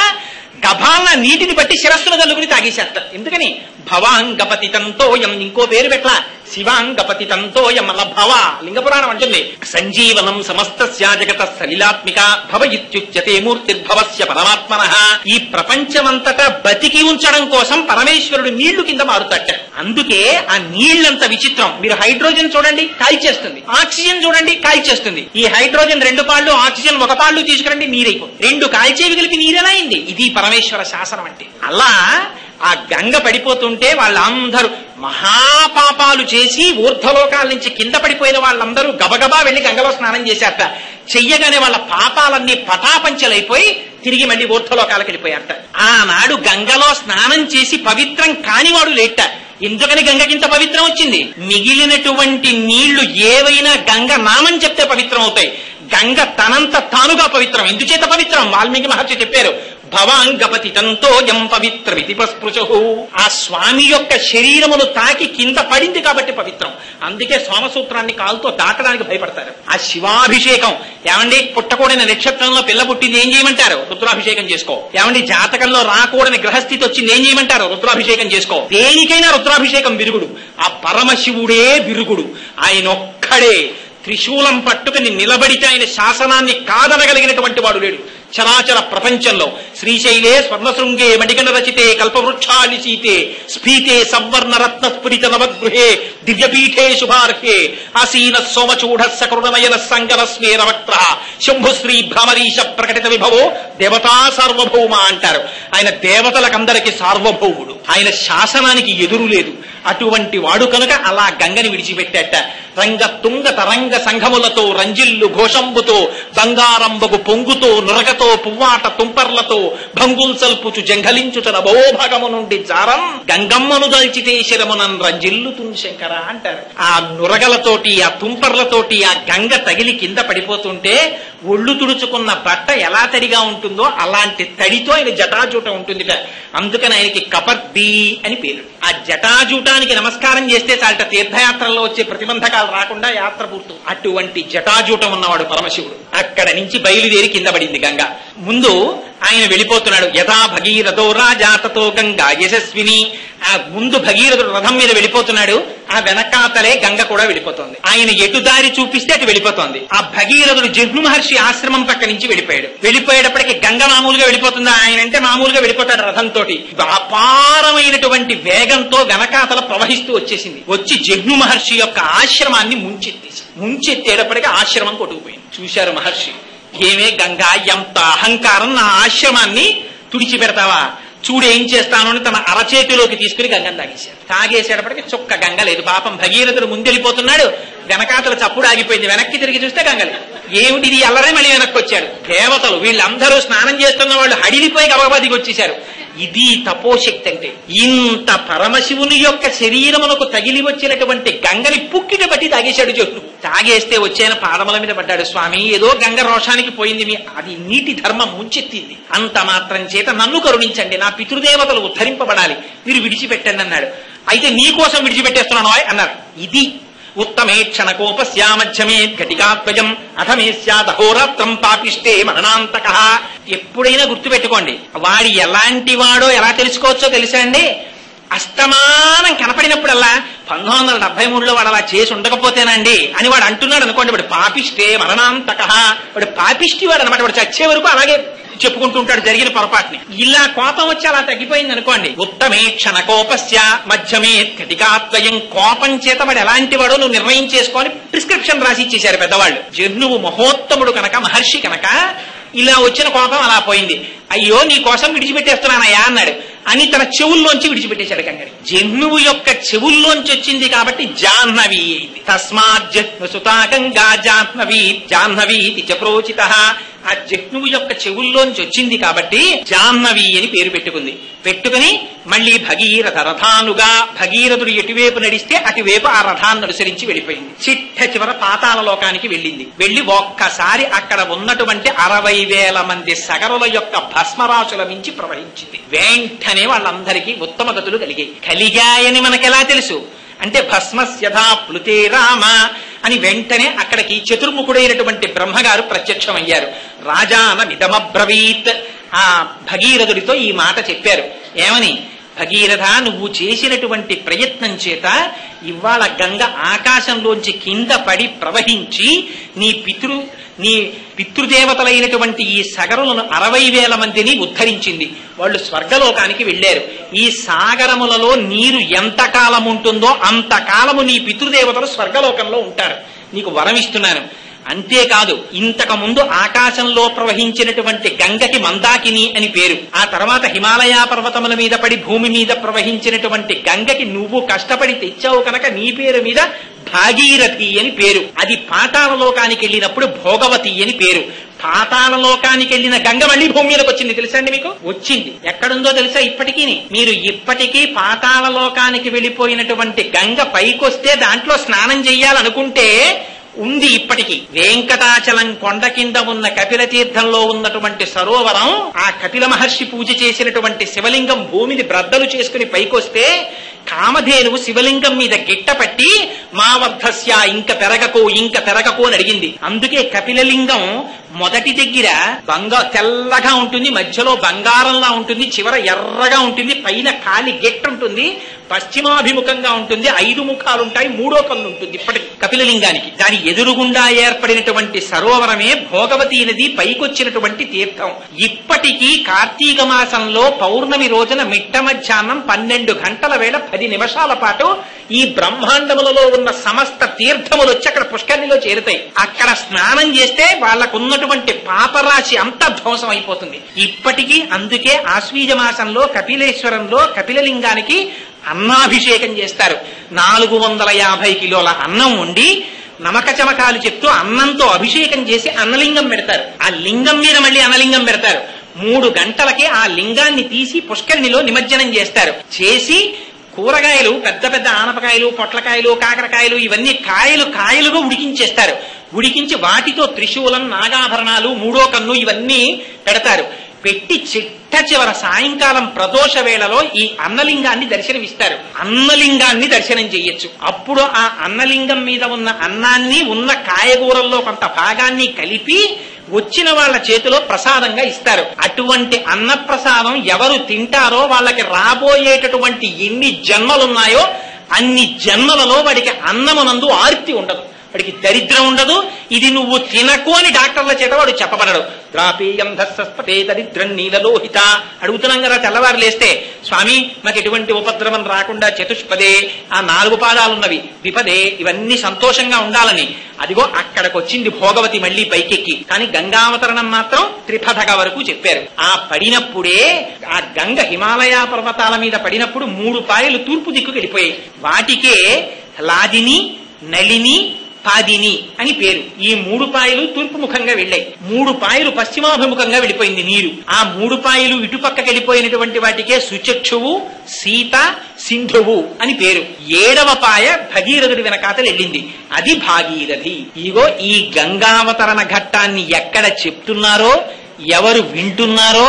గభాల నీటిని బట్టి శిరస్సును దల్లుకుని తాగేసేస్తారు. ఎందుకని భవాంగపతితంతో ఇంకో పేరు పెట్టలా, శివాంగపతి తంతోయమల భవ లింగపురాణం అంటుంది. సంజీవనం సమస్తస్య జగత సలిలాత్మిక భవ ఇత్యుచ్యతే మూర్తిర్భవస్య పరమాత్మనః. ఈ ప్రపంచమంతటా బతికి ఉంచడం కోసం పరమేశ్వరుడు నీళ్లు కింద మారుతట. అందుకే ఆ నీళ్లంత విచిత్రం. మీరు హైడ్రోజన్ చూడండి కాల్చేస్తుంది, ఆక్సిజన్ చూడండి కాల్చేస్తుంది. ఈ హైడ్రోజన్ 2 పాళ్ళు, ఆక్సిజన్ 1 పాళ్ళు తీసుకురండి నీరైపోతుంది. 2 కాల్చేవి కలిపి నీరెలా అయింది? ఇది పరమేశ్వర శాసనం అంటే. అలా ఆ గంగ పడిపోతుంటే వాళ్ళందరూ మహాపాపాలు చేసి ఊర్ధ్వలోకాల నుంచి కింద పడిపోయిన వాళ్ళందరూ గబగబా వెళ్లి గంగలో స్నానం చేశారట. చెయ్యగానే వాళ్ళ పాపాలన్నీ పటాపంచలైపోయి తిరిగి మళ్ళీ ఊర్ధ్వలోకాలకు వెళ్ళిపోయారట. ఆనాడు గంగలో స్నానం చేసి పవిత్రం కానివాడు లేట. ఎందుకని గంగకింత పవిత్రం వచ్చింది? మిగిలినటువంటి నీళ్లు ఏవైనా గంగ నామం చెప్తే పవిత్రం అవుతాయి. గంగ తనంత తానుగా పవిత్రం. ఎందుచేత పవిత్రం? వాల్మీకి మహర్షి చెప్పారు, భవాంగపతి తంతోయం పవిత్రమితి పస్పృశు. ఆ స్వామి యొక్క శరీరమును తాకి కింద పడింది కాబట్టి పవిత్రం. అందుకే సోమసూత్రాన్ని కాలుతో దాటడానికి భయపడతారు. ఆ శివాభిషేకం ఏమండి, పుట్టకూడని నక్షత్రంలో పిల్ల పుట్టింది ఏం చేయమంటారు? రుద్రాభిషేకం చేసుకో. ఏమండి, జాతకంలో రాకూడని గ్రహస్థితి వచ్చింది ఏం చేయమంటారు? రుద్రాభిషేకం చేసుకో. దేనికైనా రుద్రాభిషేకం విరుగుడు. ఆ పరమశివుడే విరుగుడు. ఆయన ఒక్కడే త్రిశూలం పట్టుకుని నిలబడితే ఆయన శాసనాన్ని కాదనగలిగినటువంటి వాడు లేడు చరాచర ప్రపంచంలో. శ్రీశైలే స్వర్ణశృంగే మణిగణ రచితే కల్పవృక్షాలి సీతే స్ఫీతే సంవర్ణ రత్న స్ఫురిత నవగృహే దివ్యపీఠే శుభార్హే ఆసీన సోమచూఢ సకృణనయన సంగన స్మేరవక్త్ర శంభుశ్రీ భ్రమరీశ ప్రకటిత విభవో దేవతా సార్వభౌమ అంటారు. ఆయన దేవతలకందరికీ సార్వభౌముడు. ఆయన శాసనానికి ఎదురు లేదు. అటువంటి వాడు కనుక అలా గంగని విడిచిపెట్టాట. రంగ తుంగ తరంగ సంఘములతో రంజిల్లు ఘోషంబుతో బంగారంబగు పొంగుతో నురగతో పువ్వాట తుంపర్లతో భంగుల్ సల్పుచు జంఘలించుచన భవోభాగము నుండి జారం గంగమ్మను దల్చితే శరమునన్ రంజిల్లు శంకర అంటారు. ఆ నురగలతోటి ఆ తుంపర్లతోటి ఆ గంగ తగిలి కింద పడిపోతుంటే ఒళ్ళు తుడుచుకున్న బట్ట ఎలా తడిగా ఉంటుందో అలాంటి తడితో ఆయన జటాజూట ఉంటుందిట. అందుకని ఆయనకి కపర్ది అని పేరు. ఆ జటాజూటానికి నమస్కారం చేస్తే చాలట తీర్థయాత్రల్లో వచ్చే ప్రతిబంధకాలు రాకుండా యాత్ర పూర్తి. అటువంటి జటాజూటం ఉన్నవాడు పరమశివుడు. అక్కడ నుంచి బయలుదేరి కింద పడింది గంగ. ముందు ఆయన వెళ్ళిపోతున్నాడు. యథా భగీరథో రాజాతతో గంగా యశస్విని. ఆ ముందు భగీరథుడు రథం మీద వెళ్ళిపోతున్నాడు. ఆ వెనకాతలే గంగ కూడా వెళ్ళిపోతోంది. ఆయన ఎటు దారి చూపిస్తే అటు వెళ్ళిపోతోంది. ఆ భగీరథుడు జహ్ను మహర్షి ఆశ్రమం పక్క నుంచి వెళ్ళిపోయాడు. వెళ్ళిపోయేటప్పటికి గంగ మామూలుగా వెళ్ళిపోతుంది. ఆయన అంటే మామూలుగా వెళ్ళిపోతాడు రథంతో. అపారమైనటువంటి వేగంతో వెనకాతల ప్రవహిస్తూ వచ్చేసింది. వచ్చి జహ్ను మహర్షి యొక్క ఆశ్రమాన్ని ముంచెత్తేటప్పటికీ ఆశ్రమం కొట్టుకుపోయింది. చూశారు మహర్షి, ఏమే గంగా, ఎంత అహంకారం, నా ఆశ్రమాన్ని తుడిచిపెడతావా? చూడు ఏం చేస్తాను అని తన అరచేతిలోకి తీసుకుని గంగను తాగేశాడు. తాగేసేటప్పటికి చుక్క గంగ లేదు. పాపం భగీరథుడు ముందెళ్ళిపోతున్నాడు. వెనకాతల చప్పుడు ఆగిపోయింది. వెనక్కి తిరిగి చూస్తే గంగ లేదు. ఏమిటిది అల్లరే మళ్ళీ వెనక్కి వచ్చాడు. దేవతలు వీళ్ళందరూ స్నానం చేస్తున్న వాళ్ళు హడిలిపోయి గబగబా దిగి వచ్చేశారు. ఇది తపోశక్తి అంటే. ఇంత పరమశివుని యొక్క శరీరమునకు తగిలి వచ్చినటువంటి గంగని పుక్కిట బట్టి తాగేశాడు జహ్ను. తాగేస్తే వచ్చాయన పాదముల మీద పడ్డాడు. స్వామి, ఏదో గంగ రోషానికి పోయింది, అది నీటి ధర్మం ముంచెత్తింది. అంత మాత్రం చేత నన్ను కరుణించండి, నా పితృదేవతలు ఉద్ధరింపబడాలి, మీరు విడిచిపెట్టండి అన్నాడు. అయితే నీకోసం విడిచిపెట్టేస్తున్నాను అన్నారు. ఇది ఉత్తమే క్షణకోపస్యామధ్యమే ఘటికాత్వయం అథమే స్యాదహోరాత్రం పాపిష్టే మరణాంతక. ఎప్పుడైనా గుర్తుపెట్టుకోండి, వాడు ఎలాంటి వాడో ఎలా తెలుసుకోవచ్చో తెలుసా అండి? అస్తమానం కనపడినప్పుడల్లా 1973లో వాడు అలా చేసి ఉండకపోతేనండి అని వాడు అంటున్నాడు అనుకోండి, వాడు పాపిష్టే మరణాంతక. వాడు పాపిష్టి వాడు అనమాట. వాడు చచ్చే వరకు అలాగే చెప్పుకుంటూ ఉంటాడు జరిగిన పొరపాటుని. ఇలా కోపం వచ్చి అలా తగ్గిపోయింది అనుకోండి. ఉత్తమే క్షణకోపస్య మధ్యమే ఘటికాత్వయం. కోపం చేత వాడు ఎలాంటి వాడో నువ్వు నిర్ణయం చేసుకొని ప్రిస్క్రిప్షన్ రాసి ఇచ్చేశారు పెద్దవాళ్ళు. జహ్నువు మహోత్తముడు కనుక, మహర్షి కనుక ఇలా వచ్చిన కోపం అలా పోయింది. అయ్యో నీ కోసం విడిచిపెట్టేస్తున్నానయ్యా అన్నాడు అని తన చెవుల్లోంచి విడిచిపెట్టేశాడు గంగని. జహ్నువు యొక్క చెవుల్లోంచి వచ్చింది కాబట్టి జాహ్నవి అయింది. తస్మాత్ జహ్ను సుతా గంగా జాహ్నవి జాహ్నవీతి చ ప్రోచితః. ఆ జహ్నువు యొక్క చెవుల్లోంచి వచ్చింది కాబట్టి జాహ్నవి అని పేరు పెట్టుకుంది. పెట్టుకుని మళ్లీ భగీరథ రథానుగా, భగీరథుడు ఎటువైపు నడిస్తే అటువైపు ఆ రథాన్ని అనుసరించి వెళ్ళిపోయింది. చిట్ట చివర పాతాళ లోకానికి వెళ్ళింది. వెళ్లి ఒక్కసారి అక్కడ ఉన్నటువంటి 60,000 మంది సగరుల యొక్క భస్మరాశుల మించి ప్రవహించింది. వెంటనే వాళ్ళందరికీ ఉత్తమ గతులు కలిగాయని మనకెలా తెలుసు అంటే భస్మస్యథా ప్లుతే రామ అని వెంటనే అక్కడికి చతుర్ముఖుడైనటువంటి బ్రహ్మగారు ప్రత్యక్షమయ్యారు. రాజాన నిదమబ్రవీత్. ఆ భగీరథుడితో ఈ మాట చెప్పారు. ఏమని? భగీరథ, నువ్వు చేసినటువంటి ప్రయత్నం చేత ఇవాళ గంగ ఆకాశంలోంచి కింద పడి ప్రవహించి నీ పితృదేవతలైనటువంటి ఈ సగరులను 60,000 మందిని ఉద్ధరించింది. వాళ్ళు స్వర్గలోకానికి వెళ్లారు. ఈ సాగరములలో నీరు ఎంతకాలం ఉంటుందో అంతకాలము నీ పితృదేవతలు స్వర్గలోకంలో ఉంటారు. నీకు వరం ఇస్తున్నాను. అంతేకాదు, ఇంతకు ముందు ఆకాశంలో ప్రవహించినటువంటి గంగకి మందాకిని అని పేరు. ఆ తర్వాత హిమాలయ పర్వతముల మీద పడి భూమి మీద ప్రవహించినటువంటి గంగకి నువ్వు కష్టపడి తెచ్చావు కనుక నీ పేరు మీద భాగీరథి అని పేరు. అది పాతాళలోకానికి వెళ్ళినప్పుడు భోగవతి అని పేరు. పాతాళలోకానికి వెళ్ళిన గంగ మళ్ళీ భూమి మీదకి వచ్చింది. తెలుసా అండి మీకు? వచ్చింది. ఎక్కడుందో తెలుసా? ఇప్పటికీ మీరు ఇప్పటికీ పాతాళలోకానికి వెళ్ళిపోయినటువంటి గంగ పైకొస్తే దాంట్లో స్నానం చెయ్యాలనుకుంటే ఉంది. ఇప్పటికీ వెంకటాచలం కొండ కింద ఉన్న కపిల తీర్థంలో ఉన్నటువంటి సరోవరం, ఆ కపిల మహర్షి పూజ చేసినటువంటి శివలింగం భూమిని బ్రద్దలు చేసుకుని పైకొస్తే కామధేనువు శివలింగం మీద గిట్టపట్టి మా వర్ధస్య, ఇంక పెరగకు అని అడిగింది. అందుకే కపిలలింగం మొదటి దగ్గర తెల్లగా ఉంటుంది, మధ్యలో బంగారంలా ఉంటుంది, చివర ఎర్రగా ఉంటుంది, పైన కాలి గిట్ట ఉంటుంది, పశ్చిమాభిముఖంగా ఉంటుంది, 5 ముఖాలుంటాయి, 3వ కన్ను ఉంటుంది. ఇప్పటికి కపిలలింగానికి దాని ఎదురుగుండా ఏర్పడినటువంటి సరోవరమే భోగవతీ నది పైకొచ్చినటువంటి తీర్థం. ఇప్పటికీ కార్తీక మాసంలో పౌర్ణమి రోజున మిట్ట మధ్యాహ్నం 12 గంటల వేళ 10 నిమిషాల పాటు ఈ బ్రహ్మాండములలో ఉన్న సమస్త తీర్థములు వచ్చి అక్కడ పుష్కరిణిలో చేరుతాయి. అక్కడ స్నానం చేస్తే వాళ్లకున్నటువంటి పాపరాశి అంతా ధ్వంసం అయిపోతుంది. ఇప్పటికీ అందుకే ఆశ్వీజ మాసంలో కపిలేశ్వరంలో కపిలలింగానికి అన్నాభిషేకం చేస్తారు. 450 కిలోల అన్నం వండి నమక చమకాలు చెప్తూ అన్నంతో అభిషేకం చేసి అన్నలింగం పెడతారు. ఆ లింగం మీద మళ్ళీ అన్నలింగం పెడతారు. 3 గంటలకి ఆ లింగాన్ని తీసి పుష్కరిణిలో నిమజ్జనం చేస్తారు. చేసి కూరగాయలు, పెద్ద పెద్ద ఆనపకాయలు, పొట్లకాయలు, కాకరకాయలు, ఇవన్నీ కాయలుగా ఉడికించేస్తారు. ఉడికించి వాటితో త్రిశూలం, నాగాభరణాలు, 3వ కన్ను ఇవన్నీ పెడతారు. పెట్టి చిట్ట చివర సాయంకాలం ప్రదోష వేళలో ఈ అన్నలింగాన్ని దర్శనమిస్తారు. అన్నలింగాన్ని దర్శనం చెయ్యొచ్చు. అప్పుడు ఆ అన్నలింగం మీద ఉన్న అన్నాన్ని, ఉన్న కాయగూరల్లో కొంత భాగాన్ని కలిపి వచ్చిన వాళ్ళ చేతిలో ప్రసాదంగా ఇస్తారు. అటువంటి అన్న ప్రసాదం ఎవరు తింటారో వాళ్ళకి రాబోయేటటువంటి ఎన్ని జన్మలున్నాయో అన్ని జన్మలలో వాడికి అన్నమునందు ఆర్తి ఉండదు, వాడికి దరిద్రం ఉండదు. ఇది నువ్వు తినకు అని డాక్టర్ల చేత వాడు చెప్పబడడు. ద్రాపేయం ధస్సస్పతే దరిద్రం నీలలోహిత. అడుగుతున్నాం కదా తెల్లవారు లేస్తే, స్వామి మాకు ఎటువంటి ఉపద్రవం రాకుండా చతుష్పదే, ఆ 4 పాదాలున్నవి, విపదే, ఇవన్నీ సంతోషంగా ఉండాలని. అదిగో అక్కడికి వచ్చింది భోగవతి మళ్లీ పైకెక్కి. కానీ గంగావతరణం మాత్రం త్రిపథక వరకు చెప్పారు. ఆ పడినప్పుడే ఆ గంగ హిమాలయ పర్వతాల మీద పడినప్పుడు 3 పాయలు తూర్పు దిక్కుకు వెళ్ళిపోయాయి. వాటికే లాదిని, నళిని, పాదిని అని పేరు. ఈ 3 పాయలు తూర్పు ముఖంగా వెళ్ళాయి. 3 పాయలు పశ్చిమాభిముఖంగా వెళ్ళిపోయింది నీరు. ఆ 3 పాయలు ఇటుపక్కకి వెళ్ళిపోయినటువంటి వాటికే సుచక్షువు, సీత, సింధువు అని పేరు. 7వ పాయ భగీరథుడి వెనకాతలు వెళ్ళింది. అది భాగీరథి. ఇగో ఈ గంగావతరణ ఘట్టాన్ని ఎక్కడ చెప్తున్నారో, ఎవరు వింటున్నారో,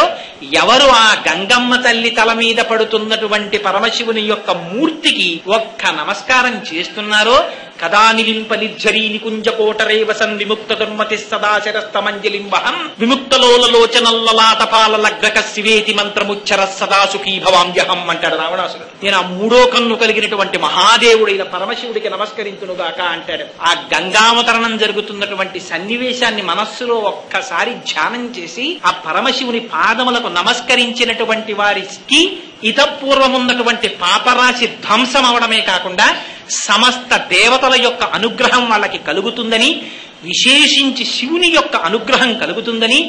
ఎవరు ఆ గంగమ్మ తల్లి తల మీద పడుతున్నటువంటి పరమశివుని యొక్క మూర్తికి ఒక్క నమస్కారం చేస్తున్నారో, కదా నిలింప నిర్జరీ నికుంజకోటరే వసన్ విముక్త దుర్మతి సదాశరస్తమంజలింబహం విముక్తలోలలోచనల్లలాటపాల లగ్రక శివేతి మంత్రముచ్చర సదా సుఖీ భవామ్యహం అంటాడు రావణాసుడు. నేను ఆ 3వ కన్ను కలిగినటువంటి మహాదేవుడైన పరమశివుడికి నమస్కరించునుగాక అంటాడు. ఆ గంగావతరణం జరుగుతున్నటువంటి సన్నివేశాన్ని మనస్సులో ఒక్కసారి ధ్యానం చేసి ఆ పరమశివుని పాదములకు నమస్కరించినటువంటి వారికి ఇతపూర్వమున్నటువంటి పాపరాశి ధ్వంసం అవడమే కాకుండా సమస్త దేవతల యొక్క అనుగ్రహం వాళ్ళకి కలుగుతుందని, విశేషించి శివుని యొక్క అనుగ్రహం కలుగుతుందని,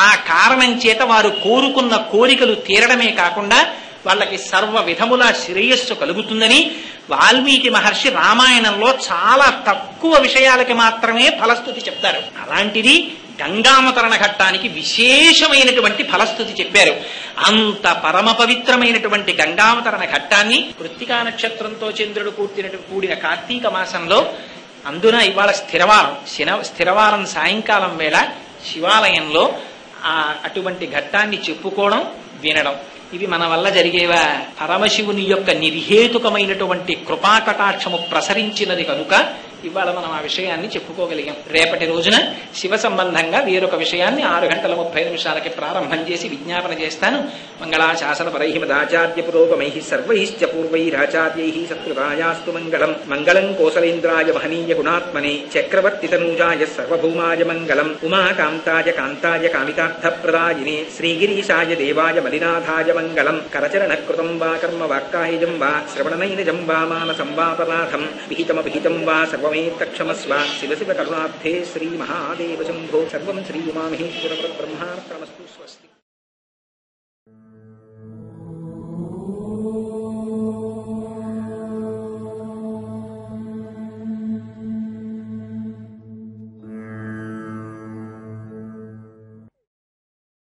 ఆ కారణం చేత వారు కోరుకున్న కోరికలు తీరడమే కాకుండా వాళ్ళకి సర్వ విధముల శ్రేయస్సు కలుగుతుందని వాల్మీకి మహర్షి రామాయణంలో చాలా తక్కువ విషయాలకి మాత్రమే ఫలస్తుతి చెప్తారు. అలాంటిది గంగావతరణ ఘట్టానికి విశేషమైనటువంటి ఫలస్తుతి చెప్పారు. అంత పరమ పవిత్రమైనటువంటి గంగావతరణ ఘట్టాన్ని కృత్తికా నక్షత్రంతో చంద్రుడు కూడిన కార్తీక మాసంలో, అందున ఇవాళ స్థిరవారం సాయంకాలం వేళ శివాలయంలో అటువంటి ఘట్టాన్ని చెప్పుకోవడం, వినడం, ఇవి మన వల్ల జరిగేవా? పరమశివుని యొక్క నిర్హేతుకమైనటువంటి కృపాకటాక్షము ప్రసరించినది కనుక ఇవాళ మనం ఆ విషయాన్ని చెప్పుకోగలిగాం. రేపటి రోజున శివ సంబంధంగా వేరొక విషయాన్ని 6:30 ప్రారంభం చేసి విజ్ఞాపన చేస్తాను. మంగళాశాసన పరైహిమదాచార్య పురోగమై సర్వైశ్చ పూర్వైరాచార్యై సత్కృతాయాస్తు మంగళం. మంగళం కోసలేంద్రాయ మహనీయ గుణాత్మనే చక్రవర్తి తనూజాయ సర్వభౌమాయ మంగళం. ఉమాకాంతాయ కాంతాయ కామితార్థప్రదాయినే శ్రీగిరీశాయ దేవాయ మలినాథాయ మంగళం. కరచరణకృతం వా కర్మ వాక్కాయజం వా శ్రవణనైనజం వా మానసం వా పరాధం విహితమభిహితం వా సర్వమేత్తక్షమస్వ. శివ శివ కరుణార్థే శ్రీ మహాదేవ శంభో. సర్వం శ్రీ ఉమామహేశ్వర బ్రహ్మార్పణమస్తు. స్వస్తి.